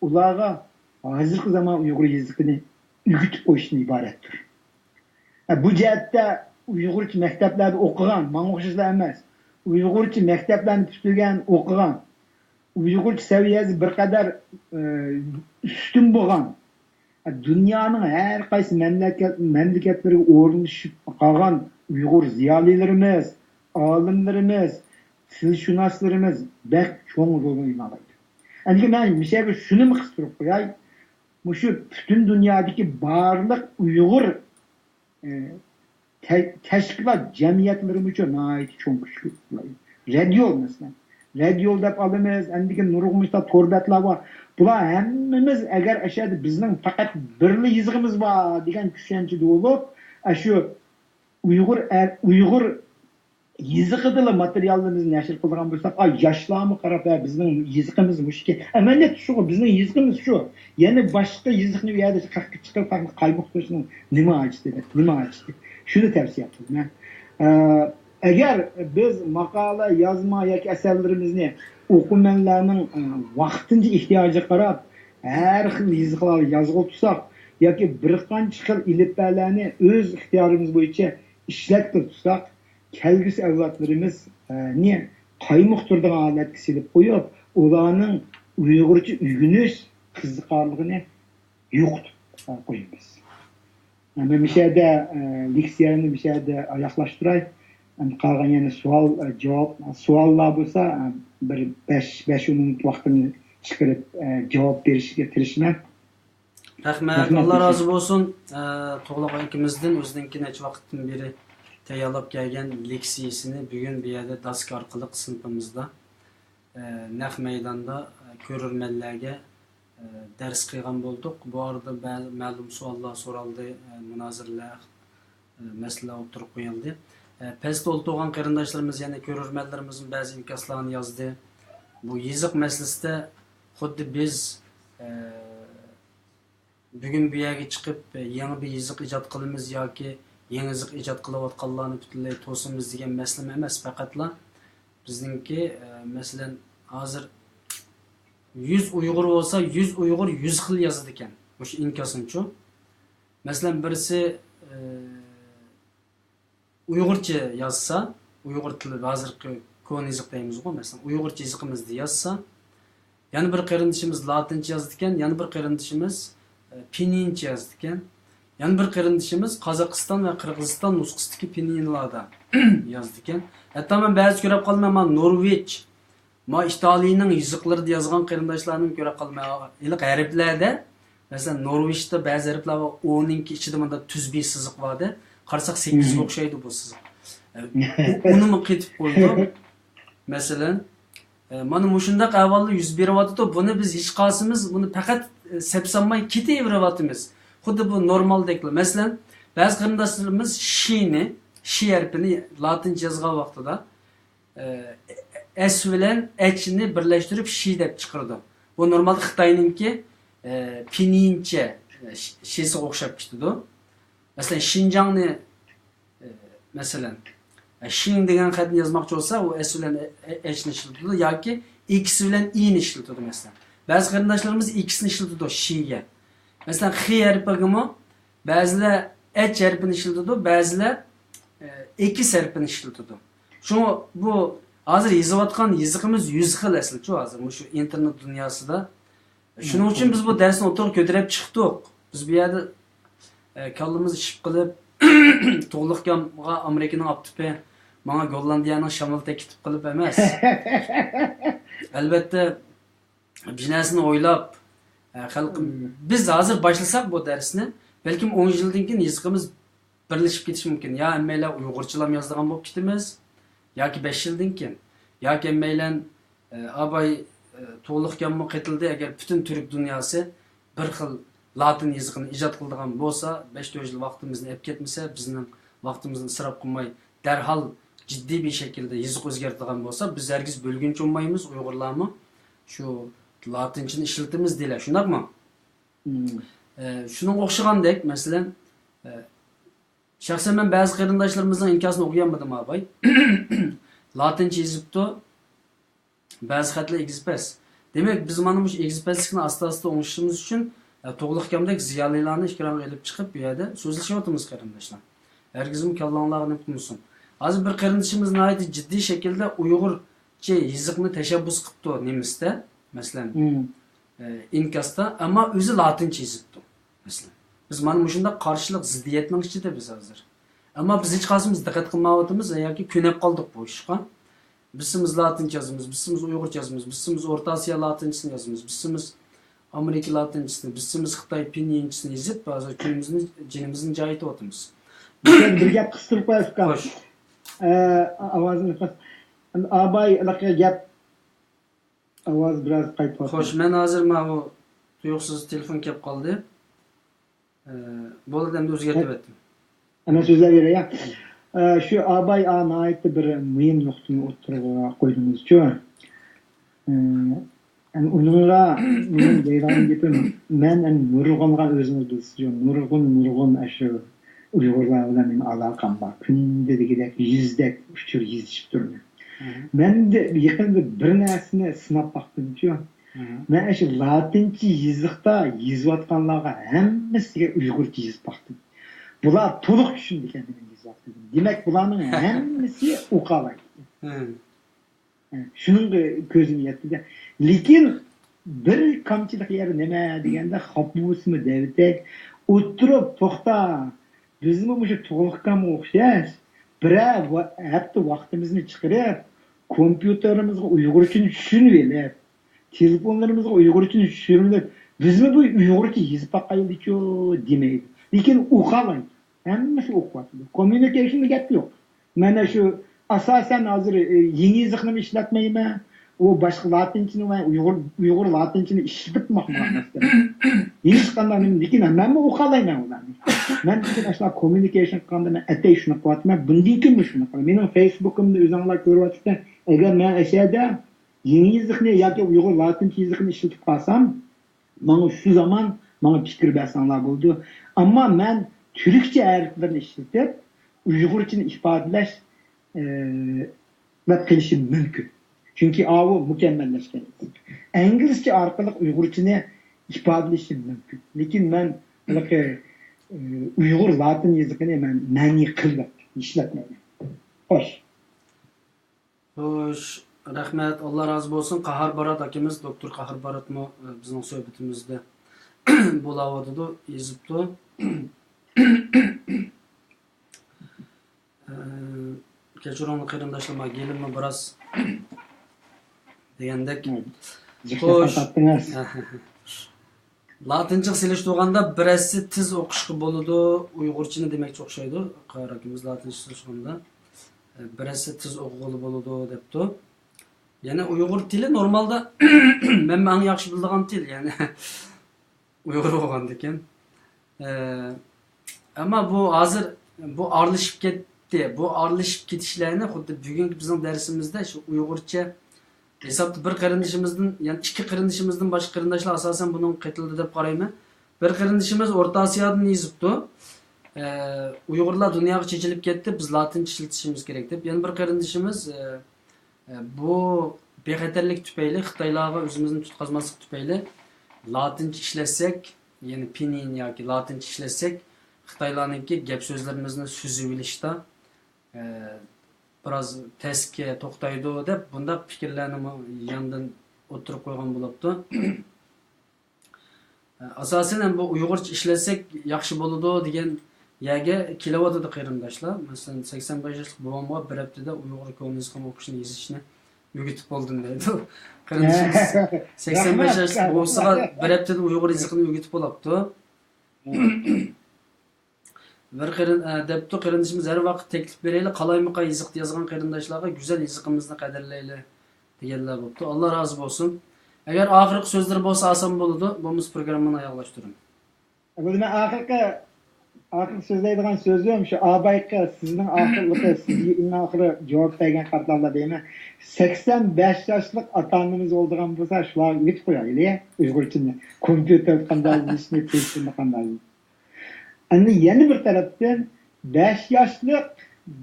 ularga hozirgi zamon Uyg'ur yazıqini o'rgatib qo'yishdan iboratdir. Bu jihatda Uyg'urcha maktablarda o'qigan, menga o'xshashlar emas. Uyg'urcha maktablarni tutilgan, o'qigan, Uyg'urcha saviyasi bir qadar ustun bo'lgan, dunyoning har qaysi mamlakatlariga o'rnashib qolgan Uyg'ur ziyolilarimiz, olimlarimiz, tilshunoslarimiz bak cho'ng rol o'ynaydi. Endi men mishaga shuni qistirib qo'yay. Shu butun dunyodagi barliq Uyg'ur tashkilot jamiyatlarimiz uchun nihoyat cho'ng kuch qo'yadi. Radio masalan. Radio deb olamiz, endigi nurg'imizda torbatlar bor. Bular hammamiz agar ashada bizning faqat birli yizg'imiz bor degan tushunchada bo'lib, shu Uyg'ur yazıqida materiallarimizni nashr qilgan bo'lsak, yoshlarni qarab bizning yazıqimiz mushki. Amaliyat shu, bizning yazıqimiz shu. Yana boshqa yazıqni u yerda chiqib qaymoqtirishning nima ochdi? Shuni tavsiya qilaman. Agar biz maqola, yozma yoki asarlarimizni o'qiganlarning vaqtincha ehtiyojiga qarab har xil yazıqlar yozib tutsak yoki bir qancha xil ilibbalarni o'z ixtiyorimiz bo'yicha ishlatib tutsak, kelgusi avlodlarimiz ne qaymoqtirdigan holatga silib qo'yib, ularning Uyg'urcha o'rganish qiziqarligini yo'qotib qo'yamiz. Men mishada leksiyani oyoqlashtiray. Qolgan yana savollar bo'lsa, bir 5 minut vaqtimni chiqarib javob berishga tirishman. Rahmat, Allah razı olsun. To'g'liq ikimizdan o'zininki necha vaqtdan beri tayyorlab kelgan leksiyasini bugun bu yerda dask orqali sinfimizda naq maydonda ko'rurmanlarga dars qilgan bo'ldik. Bu arada ma'lum savollar so'raldi, munozaralar, masalalar o'tirib qo'yildi. Pastda o'tirgan qarindoshlarimiz yana ko'rurmanlarimizning ba'zi inkaslarini yozdi. Bu yazık masalasida xuddi biz bugun bu yerga chiqib yangi bir yazık ijod qilamiz yoki yangi yazık ijod qilayotganlarni butunlay to'simiz degan masala emas, faqatla bizningki masalan hozir 100 Uyg'ur bo'lsa 100 Uyg'ur 100 xil yozadi ekan. O'sha inkosonchu. Masalan birisi Uyg'urcha yozsa, Uyg'ur tili hozirgi ko'n yazık deymiz-ku, masalan Uyg'urcha yazıqimizda yozsa, yana bir qarindishimiz latincha yozdi ekan, yana bir qarindishimiz pinincha yozdi ekan. Yani bir qarindishimiz Qozog'iston va Qirg'iziston nusxasidagi pininlarda yozdi ekan. Hatto men ba'zi ko'rib qolmayman, Norveç, Italiyaning yuzuqlarida yozgan qarindoshlarni ko'rib qolmayman. Iliq harflarda, masalan Norveçda ba'zi harflar 10ning ichida bunda tuzbiy siziq bordi. Qarasak 8 ga o'xshaydi bu siziq. Uni qetib qo'ydi. Masalan, mana mushundaq ahvollar yuz beryapti. Buni biz hech qasimiz buni faqat sepsanmay ketaveryapmiz. Xuddi bu normaldek. Masalan, ba'zi qarindoshlarimiz shi harfini latincha yozgan vaqtida s bilan hni birlashtirib shi deb chiqardi. Bu normal Xitoyninki pinincha shisiga o'xshab ketdi. Masalan, Xinjiangni Mesela Shin degan xatni yozmoqchi bo'lsa, u S bilan H'ni ishlatadi yoki X bilan I'ni ishlatadi mesela. Ba'zi qarindoshlarimiz X ni ishlatadi shiga. Mesela X harfigimi ba'zilar H harfini ishlatadi, ba'zilar X harfini ishlatadi. Shu bu hozir yozayotgan yozig'imiz 100 xil asli-chi hozir shu internet dunyosida. Shuning uchun biz bu darsni o'tirib ko'tarib chiqdik. Biz bu yerda kallamiz ishib qilib to'g'liqga Amerikaning optipi mana Gollandiyaning shamolda ketib qilib emas. Albatta bir narsani o'ylab xalq biz hozir boshlasak bu darsni balkim 10 yildan keyin yozig'imiz birlashib ketishi mumkin. Ya hammalar uyg'urchalam yozadigan bo'lib ketamiz yoki 5 yildan keyin yoki hammalar abay to'g'liqga qaytildi agar butun turk dunyosi bir xil latin yozig'ini ijod qiladigan bo'lsa 5-4 yil vaqtimizni olib ketmasa bizning vaqtimizni isrof qilmay darhol jiddiy bir shaklda yoziq o'zgartirgan bo'lsa biz hargiz bo'lguncha olmaymiz uyg'urlarmi shu latinchani ishlatamiz deylar shundaqmi? Shuning o'xshagandek masalan shaxsan men ba'zi qarindoshlarimizning inkosini o'qiganmadim abay. Latincha yozibdi ba'zi xatlar egizpas. Demak biz mana bu egizpaslikni asta-asta o'ngishimiz uchun to'g'liqkamdek ziyolilarni ikkiramga olib chiqib bu yerda so'zlashyapmiz qarindoshlar. Hargizim kallanglarni unutmasin. Hozir bir qarindishimiz nihoyatda jiddiy shaklda uyg'urcha yoziqni tashabbus qilibdi nemisda, masalan, inkosda, ammo o'zi latincha yozibdi. Masalan, biz mana shunda qarshilik ziddiyatning ichida biz hozir. Ammo biz hech qaysimiz diqqat qilmayotimiz yoki ko'nib qoldik bu ishga. Bizimiz latincha yozamiz, bizimiz uyg'urcha yozamiz, bizimiz O'rta Osiyo latinchisini yozamiz, bizimiz Amerika latinchisini, bizimiz Xitoy pinyinchisini yozib, hozir kunimizni jinimizni joyityapmiz. Bir gap qistirib qo'yishgan. Ovozini qis. Abay anaqa gap ovoz biroz qaytyapti. Xo'sh, men hozir mana bu tuyuqsiz telefon kelib qoldi. Bo'ldi, endi o'zgartirib o'tdim. Ana so'zlayveray. Şu abay anayeti bir mühim nuqtani o'tirg'a qo'ydingiz-ku. Onunla men deyran gapim, men nurg'unga o'zimiz bilsiz, nurg'un shu uyg'urlar bilan men aloqam bor. Kunda degidek yuzdek uchur yezishib turman. Men de yaqinda bir narsani sinab baqdim-ku. Men shu latincha yoziqda yozayotganlarga hammasiga uyg'urcha yozib baqdim. Bular to'liq tushundi ekan. Demek bularning hammasi o'qalaydi. Shuning ko'zini yetdi. Lekin bir kamchilik yeri nima deganda xapbusmi devtek o'tirib to'xta. Bizmi shu to'liqqanga o'xshash bir hafta vaqtimizni chiqarib kompyuterimizga uyg'urchani tushunib elib, telefonlarimizga uyg'urchani tushunib, bizmi bu uyg'urcha yozib baqaylik-ku demaydi. Lekin o'qalaydi. Hammasi o'qiyapti. Communication'da gap yo'q. Mana shu asosan hozir yangi yoziqni ishlatmayman. U boshqa latinchani va uyg'ur latinchani ishlatmoqman. Hech qanday lekin men o'qilayman ularni. Men shunaqa communication qilganda men atay shuni qilyapman. Bundan keyin shuni qilaman. Mening Facebook'imda o'zinglar ko'ryapsizda, agar men ashada yangi yoziqni yoki uyg'ur latincha yoziqni ishlatib qolsam, mana shu zaman mana fikr bersanglar bo'ldi. Ammo men Türkçe harflerini işletip Uygurçını ifadeleş ve kılışım mümkün. Çünkü avu mükemmelleşken. İngilizce arkalık Uygurçını ifadeleşim mümkün. Lekin ben Uygur Latin yazıkını mani kılmak, işletmeyim. Hoş. Hoş. Rahmet. Allah razı olsun. Qahar Barat akimiz, Doktor Qahar Barat mı bizim sohbetimizde bulavadı, yazıptı. Kechiring qarindoshlar, gelimni biroz degandek. Xo'sh. Latincha silishtirganda birasi tiz o'qishga bo'ladi, uyg'urchani demakchi o'xshaydi. Qarakimiz latincha silishtirganda birasi tiz o'qig'ili bo'ladi debdi. Yana uyg'ur tili normalda men eng yaxshi biladigan til, ya'ni uyg'ur bo'lgandan keyin. Ama bu hozir bu aralashib ketdi. Bu aralashib ketishlarni xuddi bugungi bizning darsimizda shu uyg'urcha hisobda bir qarindishimizdan, ya'ni ikki qarindishimizdan boshqa qarindoshlar asosan buni qaytildi deb qarayman. Bir qarindishimiz O'rta Osiyodan yozibdi. Uyg'urlar dunyoga chechilib ketdi, biz latincha ishlatishimiz kerak deb. Yana bir qarindishimiz bu bexatarlik tufayli Xitoylarga o'zimizni tutqazmaslik tufayli latincha ishlatsak, ya'ni pinin yoki latincha ishlatsak, Xitoylarningki gap so'zlarimizni suzib olishda biroz teskga to'xtaydi deb bunda fikrlarni yandan o'tirib qo'ygan bo'libdi. Asosan bu Uyg'urcha ishlatsak yaxshi bo'ladi degan yerga kelyapti qarindoshlar. Masalan, 85 yoshli bobomga bir haftada Uyg'ur kommunizm o'qishni yozishni o'rgatib bo'ldim deydi. Qarindoshimiz 85 yoshli bobosiga bir haftada Uyg'ur yozishini o'rgatib bo'libdi. Bir debdi qarindoshimiz har vaqt taklif beraylik, qalaymiqa yoziqni yozgan qarindoshlarga go'zal yoziqimizni qadrlaylik deganlar bo'libdi. Alloh rozi bo'lsin. Agar oxirgi so'zlar bo'lsa oson bo'ladi, bo'lmasa programmani oyoqlashtiring. Bu nima oxirgi so'zlaydigan so'zim shu abayqa sizning oxirgi sizga eng oxiri javob bergan xatlarda deyman. 85 yoshlik ota-onamiz bo'lgan bo'lsa, shular yetib qo'yaylik. Uyg'urchani kompyuter qanday ishni tekshirni qanday. Endi yana bir tarafdan 5 yoshlik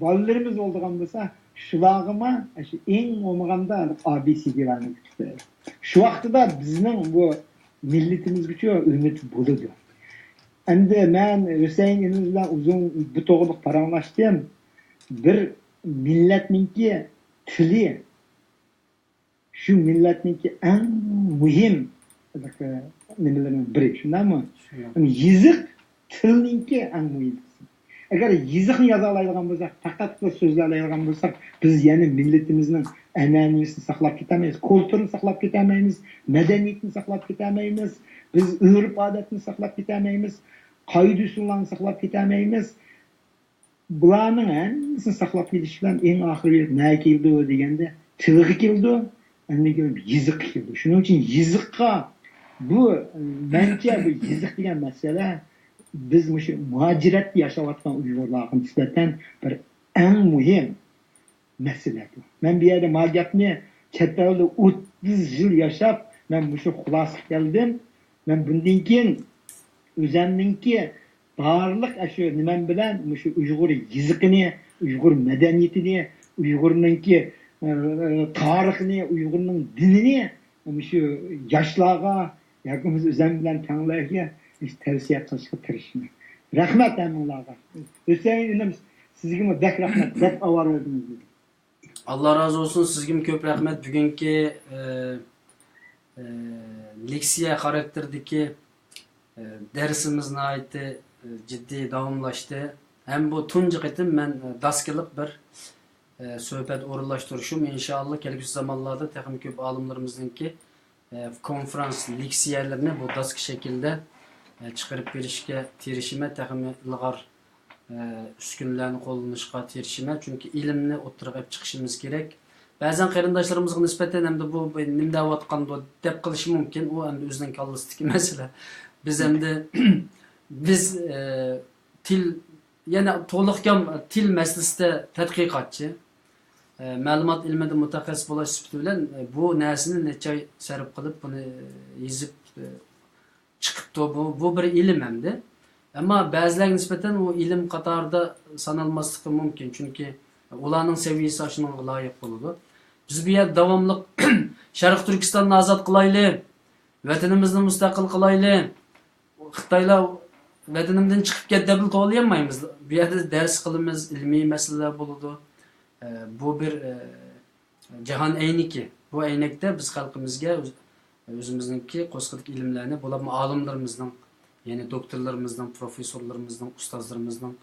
bolalarimiz bo'lgan bo'lsa, shularga shu eng o'maganda ABC'larni kutib. Shu vaqtida bizning bu millatimizga umid bo'ladi. Endi men Husayn iniz bilan uzun bu to'g'riliq paranglashdim. Bir millatningki tili shu millatningki eng muhim nimalardan biri, shundaymi? Yiziq tilningki eng muhim. Agar yiziqni yoza oladigan bo'lsak, faqat so'zlay oladigan bo'lsak, biz yana millatimizning an'anasini saqlab ketamaymiz, kulturni saqlab ketamaymiz, madaniyatni saqlab ketamaymiz, biz urf-odatni saqlab ketamaymiz, qoida-usullarni saqlab ketamaymiz. Bularning hammasini saqlab ketish bilan eng oxirgi nima keldi deganda, tilga keldi, endi yiziq keldi. Shuning uchun yiziqqa bu mencha bu yiziq degan masala biz shu muhojiratda yashayotgan Uyg'urlarga nisbatan bir eng muhim masala. Men bu yerda magapni chet elda 30 yil yashab, men shu xulosaga keldim. Men bundan keyin o'zimningki barliq shu nima bilan shu Uyg'ur yiziqini, Uyg'ur madaniyatini, Uyg'urningki tarixini, Uyg'urning dinini shu yoshlarga yoki o'zim bilan tanlayga tavsiya qilishga tirishman. Rahmat hammalarga. Husayn sizga bak rahmat, deb avval o'ldingiz. Alloh rozi bo'lsin, sizga ko'p rahmat. Bugungi leksiya xarakterdagi darsimizni aytdi, jiddiy davomlashdi. Ham bu tunji qitim men daskiliq bir suhbat o'rinlashtirishim inshaalloh kelgusi zamonlarda texnik ko'p olimlarimizninki konferans leksiyalarini bu dask shaklda chiqarib berishga tirishima, texnik ilg'or uskunlarni qo'llanishga tirishima, chunki ilmni o'ttirib olib chiqishimiz kerak. Ba'zan qarindoshlarimizga nisbatan hamda bu nima deyotgandi deb qilishi mumkin, u endi o'zining kallasidagi masala. Biz endi biz til yana to'liqkam til masalasida tadqiqotchi, ma'lumot ilmida mutaxassis bo'lish sifati bilan bu narsani necha oy sarf qilib buni yozib chiqibdi. Bu bir ilm hamda. Ammo ba'zilarga nisbatan u ilm qatorida sanalmasligi mumkin, chunki ularning saviyasi shunga loyiq bo'ladi. Biz bu yerda davomli Sharq Turkistonni ozod qilaylik, vatanimizni mustaqil qilaylik. Xitoylar vatanimdan chiqib ketdi deb to'g'rilamaymiz. Bu yerda dars qilamiz, ilmiy masalalar bo'ladi. Bu bir jahon ayniki. Bu aynakda biz xalqimizga o'zimizningki qo'sqiq ilmlarni, bular olimlarimizning, ya'ni doktorlarimizning, professorlarimizning, ustozlarimizning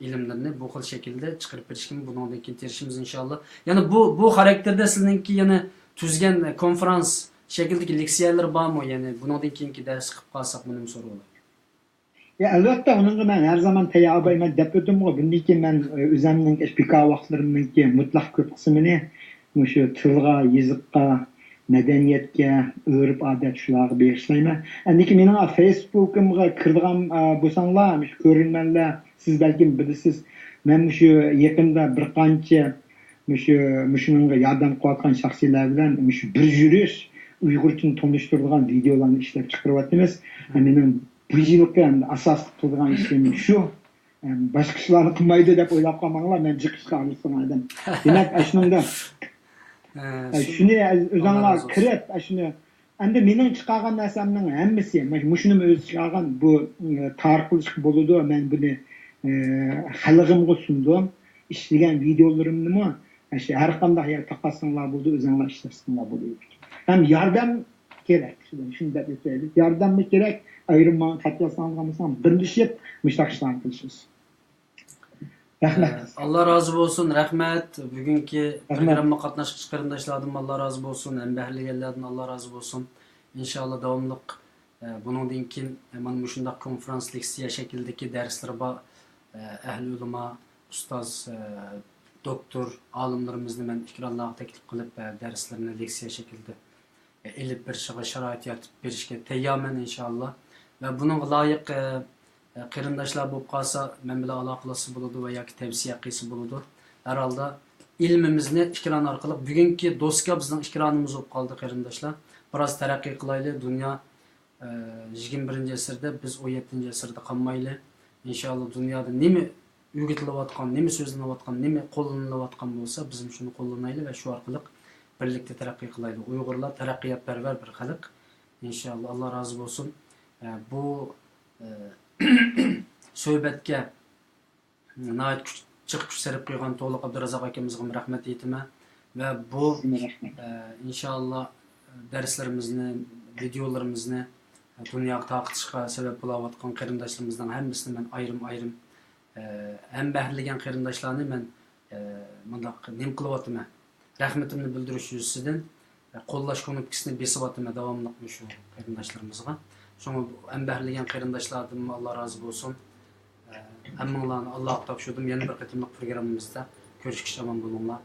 ilmlarini bu xil shaklda chiqarib berishga bundan keyin tirishimiz inshaalloh. Ya'ni bu xarakterda sizningki yana tuzgan konferans shakldagi leksiyalar bormi? Ya'ni bundan keyingi dars qilib qolsak buni so'rayman. Ya albatta uningga men har zaman tayyorlayman deb o'tdim. Bundan keyin men o'zimning pika vaqtlarimningki mutlaq ko'p qismini shu tilga, yiziqqa, madaniyatga, urf-odat shularga berishlayman. Endi mening Facebook'imga kirgan bo'lsanglar, shu ko'rinmanlar, siz balki bilasiz, men shu yaqinda bir qancha shunga yordam qilayotgan shaxsiylar bilan shu bir yurish Uyg'urchani tanishtiradigan videolarni ishlab chiqaryapmiz. Mening bu yilgi asos qilgan ishim shu. Başka kişilarni qilmaydi deb o'ylab qolmanglar, men jiqishga alsam adam. Demak, shuningda shuni o'zinglar kirib, shuni endi mening chiqargan narsamning hammasi, shuni o'zi chiqargan bu tarqilish bo'ladi. Men buni xalqimga sundim. İşleyen videolarımni shu har qanday yer taqasinglar bo'ldi, o'zinglar ishlashinglar bo'ldi. Ham yordam kerak. Shunda aytaylik, yordammi kerak? Ayrimman qatlasanglar birlashib mushtaq ishlarni qilishimiz. Rahmat. Allah razı olsun, rahmet. Bugünkü programma qatnaşqıç qarindoshlardan Allah razı olsun, emberligerlerden Allah razı olsun. İnşallah davamlıq bunundan keyin mana shunday konferans leksiya şekildeki dersler var. Ehli ulama, ustoz, doktor, alimlarimizni men ekranlarga taklif qilib darslarni leksiya şekilde elib berishga sharoit yaratib berishga tayyorman inshaalloh. Va buning loyiq qarindoshlar bo'lib qolsa, men bilan aloqalashsa bo'ladi va yoki tavsiya qilsa bo'ladi. Har holda ilmimizni ekran orqali bugungi do'stga bizning ekranimiz bo'lib qoldi qarindoshlar. Biroz taraqqiy qilaylik. Dunyo 21-asrda, biz 17-asrda qolmaylik. İnşallah dunyoda nima o'rgatilayotgan, nima so'zlanayotgan, nima qo'llanilayotgan bo'lsa, biz shuni qo'llanaylik va shu orqali birlikda taraqqiy qilaylik. Uyg'urlar taraqqiyotparvar bir xalq. İnşallah Allah razı olsun. Bu suhbatga nihoyat kuch sarf qilgan To'liq Abdurazzoq akamizga rahmat aytaman va bu inshaalloh darslarimizni, videolarimizni dunyoga taqitishga sabab bo'layotgan qarindoshlarimizdan hammasini men ayrim ham bahrilagan qarindoshlarni men bundaq nim qilyapman. Rahmatimni bildirish yuzasidan qo'llash knopkasini besyapman davomli shu qarindoshlarimizga. Şunu en bahrilagan qarindoshlardan Allah razı olsun. Hammanglarni Alloh topshirdim. Yana bir qatimliq programmamizda ko'rishishga omon bo'linglar.